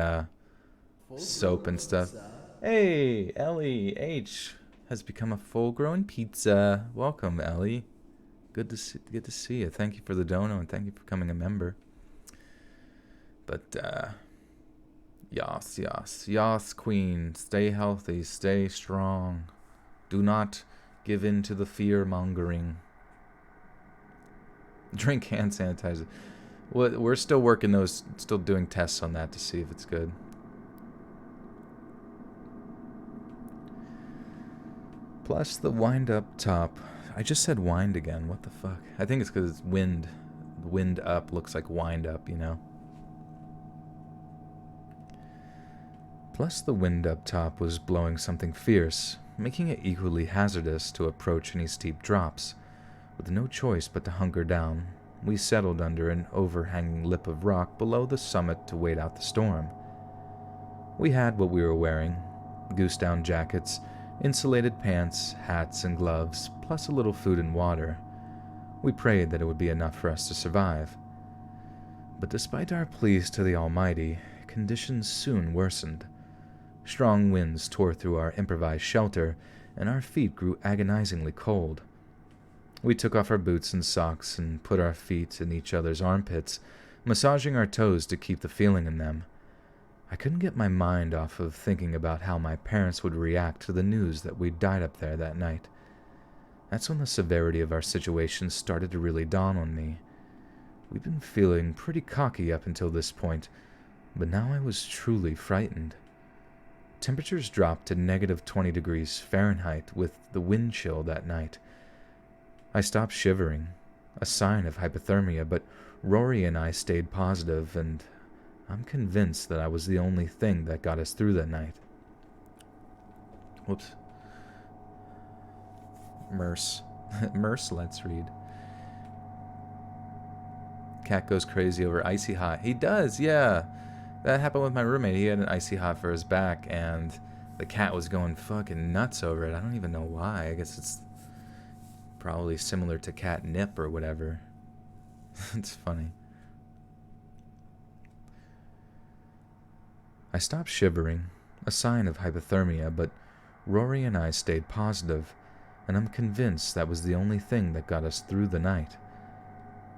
soap and stuff. Hey, Ellie H has become a full-grown pizza. Welcome, Ellie. Good to see you. Thank you for the dono and thank you for becoming a member. But yas, queen. Stay healthy. Stay strong. Do not give in to the fear-mongering. Drink hand sanitizer. We're still working those. Still doing tests on that to see if it's good. Plus the wind up top. I just said wind again. What the fuck? I think it's because it's wind. Wind up looks like wind up, Plus the wind up top was blowing something fierce, making it equally hazardous to approach any steep drops. With no choice but to hunker down, we settled under an overhanging lip of rock below the summit to wait out the storm. We had what we were wearing, goose-down jackets, insulated pants, hats, and gloves, plus a little food and water. We prayed that it would be enough for us to survive. But despite our pleas to the Almighty, conditions soon worsened. Strong winds tore through our improvised shelter, and our feet grew agonizingly cold. We took off our boots and socks and put our feet in each other's armpits, massaging our toes to keep the feeling in them. I couldn't get my mind off of thinking about how my parents would react to the news that we'd died up there that night. That's when the severity of our situation started to really dawn on me. We'd been feeling pretty cocky up until this point, but now I was truly frightened. Temperatures dropped to negative 20 degrees Fahrenheit with the wind chill that night. I stopped shivering, a sign of hypothermia, but Rory and I stayed positive, and I'm convinced that I was the only thing that got us through that night. Whoops. Merce, let's read. Cat goes crazy over icy hot. He does, yeah. That happened with my roommate. He had an icy hot for his back, and the cat was going fucking nuts over it. I don't even know why. I guess it's probably similar to catnip or whatever. It's funny. I stopped shivering, a sign of hypothermia, but Rory and I stayed positive, and I'm convinced that was the only thing that got us through the night.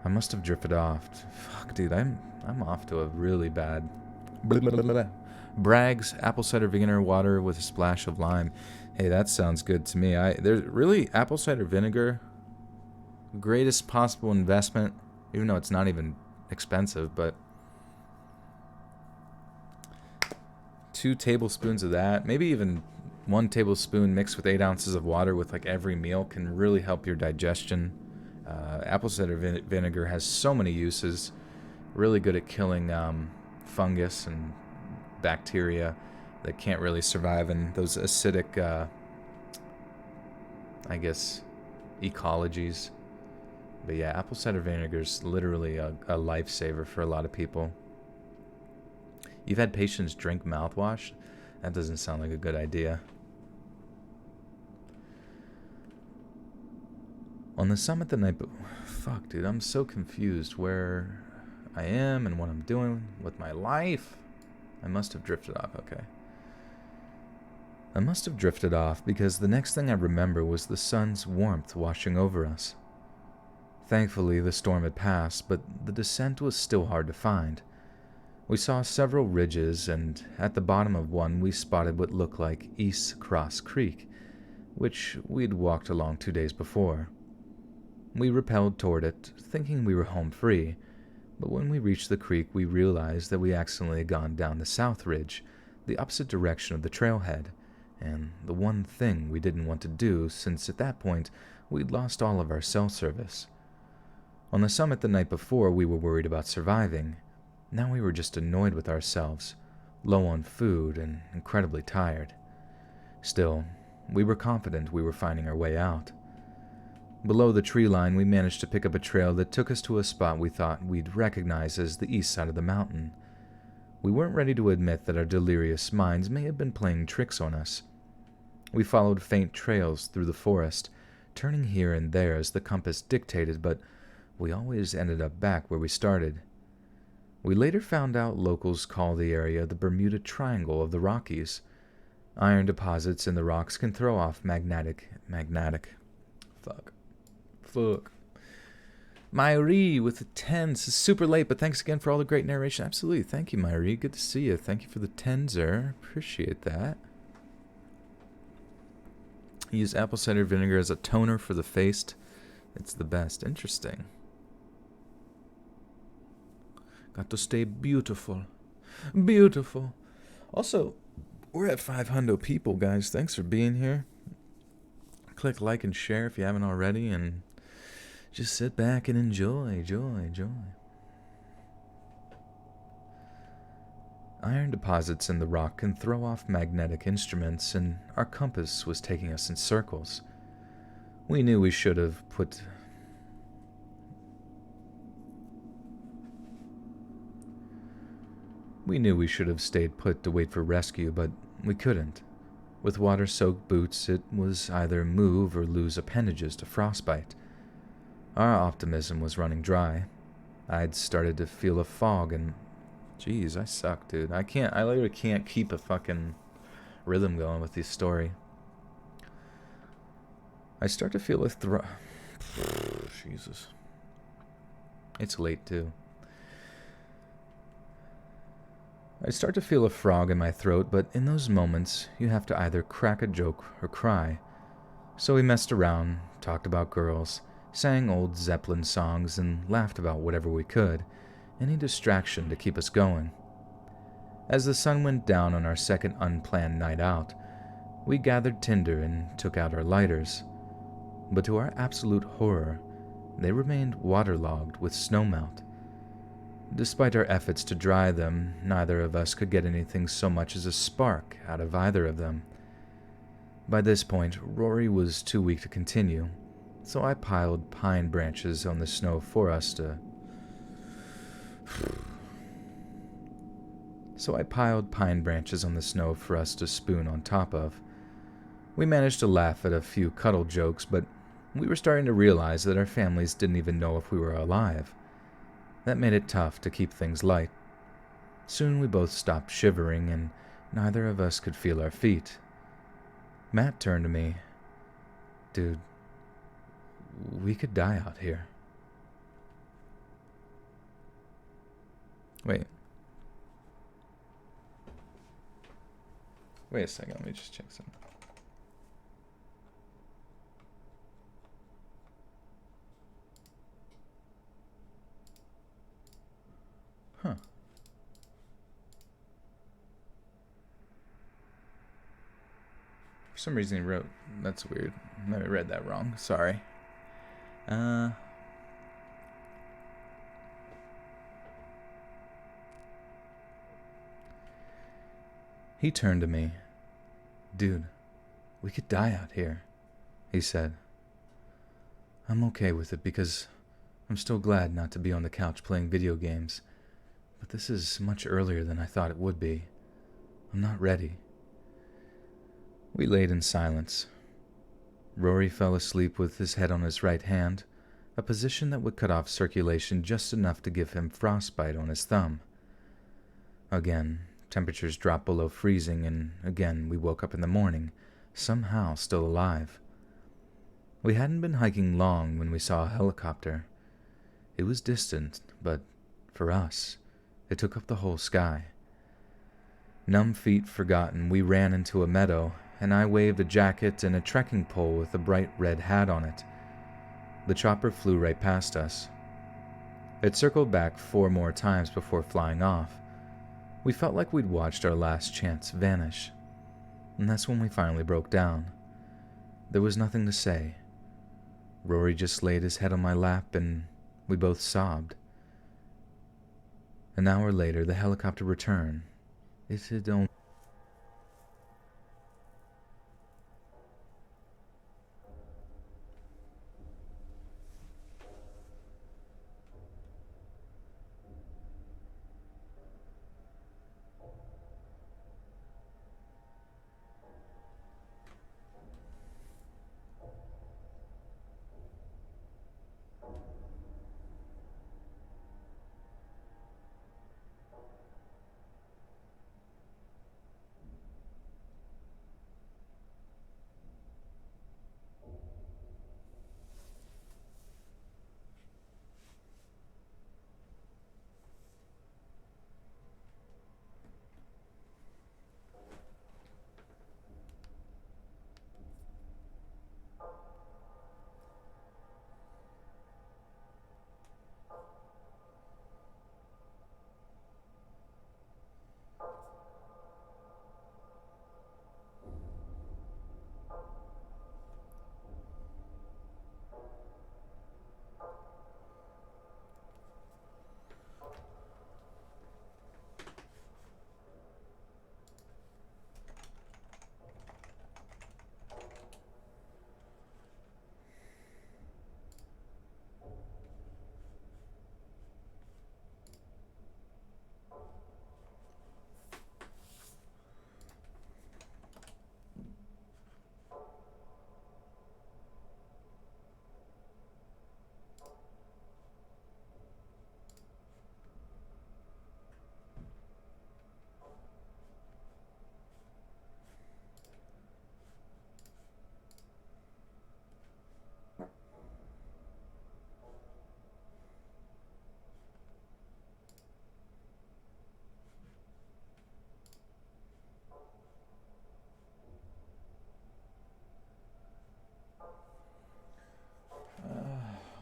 I must have drifted off. Fuck, dude, I'm off to a really bad... Bragg's apple cider vinegar water with a splash of lime. Hey, that sounds good to me. There's really apple cider vinegar, greatest possible investment, even though it's not even expensive, but 2 tablespoons of that, maybe even 1 tablespoon mixed with 8 ounces of water with like every meal can really help your digestion. Apple cider vinegar has so many uses. Really good at killing fungus and bacteria that can't really survive in those acidic, I guess, ecologies. But yeah, apple cider vinegar is literally a lifesaver for a lot of people. You've had patients drink mouthwash? That doesn't sound like a good idea. On the summit the night before... Fuck, dude, I'm so confused where I am and what I'm doing with my life. I must have drifted off, okay. I must have drifted off because the next thing I remember was the sun's warmth washing over us. Thankfully, the storm had passed, but the descent was still hard to find. We saw several ridges, and at the bottom of one we spotted what looked like East Cross Creek, which we'd walked along 2 days before. We rappelled toward it, thinking we were home free, but when we reached the creek we realized that we accidentally had gone down the south ridge, the opposite direction of the trailhead, and the one thing we didn't want to do since at that point we'd lost all of our cell service. On the summit the night before we were worried about surviving. Now we were just annoyed with ourselves, low on food and incredibly tired. Still, we were confident we were finding our way out. Below the tree line, we managed to pick up a trail that took us to a spot we thought we'd recognize as the east side of the mountain. We weren't ready to admit that our delirious minds may have been playing tricks on us. We followed faint trails through the forest, turning here and there as the compass dictated, but we always ended up back where we started. We later found out locals call the area the Bermuda Triangle of the Rockies. Iron deposits in the rocks can throw off magnetic. Myri with the 10 says super late, but thanks again for all the great narration. Absolutely. Thank you, Myri. Good to see you. Thank you for the 10s. Appreciate that. Use apple cider vinegar as a toner for the face. It's the best. Interesting. Got to stay beautiful. Beautiful. Also, we're at 500 people, guys. Thanks for being here. Click like and share if you haven't already, and just sit back and enjoy. Iron deposits in the rock can throw off magnetic instruments, and our compass was taking us in circles. We knew we should have stayed put to wait for rescue, but we couldn't. With water-soaked boots, it was either move or lose appendages to frostbite. Our optimism was running dry. I'd started to feel a fog and... Jeez, I suck, dude. I literally can't keep a fucking rhythm going with this story. I start to feel a Jesus. It's late, too. I start to feel a frog in my throat, but in those moments, you have to either crack a joke or cry. So we messed around, talked about girls, sang old Zeppelin songs, and laughed about whatever we could, any distraction to keep us going. As the sun went down on our second unplanned night out, we gathered tinder and took out our lighters. But to our absolute horror, they remained waterlogged with snowmelt. Despite our efforts to dry them, neither of us could get anything so much as a spark out of either of them. By this point, Rory was too weak to continue, so I piled pine branches on the snow for us to... spoon on top of. We managed to laugh at a few cuddle jokes, but we were starting to realize that our families didn't even know if we were alive. That made it tough to keep things light. Soon we both stopped shivering, and neither of us could feel our feet. Matt turned to me. Dude, we could die out here. Wait a second, let me just check something. Huh. For some reason he wrote, that's weird. I read that wrong, sorry. He turned to me. "Dude, we could die out here," he said. "I'm okay with it because I'm still glad not to be on the couch playing video games, but this is much earlier than I thought it would be. I'm not ready." We laid in silence. Rory fell asleep with his head on his right hand, a position that would cut off circulation just enough to give him frostbite on his thumb. Again, temperatures dropped below freezing, and again we woke up in the morning, somehow still alive. We hadn't been hiking long when we saw a helicopter. It was distant, but for us, it took up the whole sky. Numb feet forgotten, we ran into a meadow, and I waved a jacket and a trekking pole with a bright red hat on it. The chopper flew right past us. It circled back 4 more times before flying off. We felt like we'd watched our last chance vanish. And that's when we finally broke down. There was nothing to say. Rory just laid his head on my lap and we both sobbed. An hour later, the helicopter returned. It had only...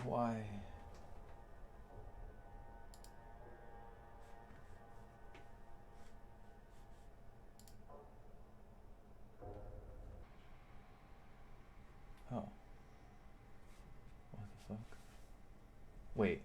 Why? Oh. What the fuck? Wait.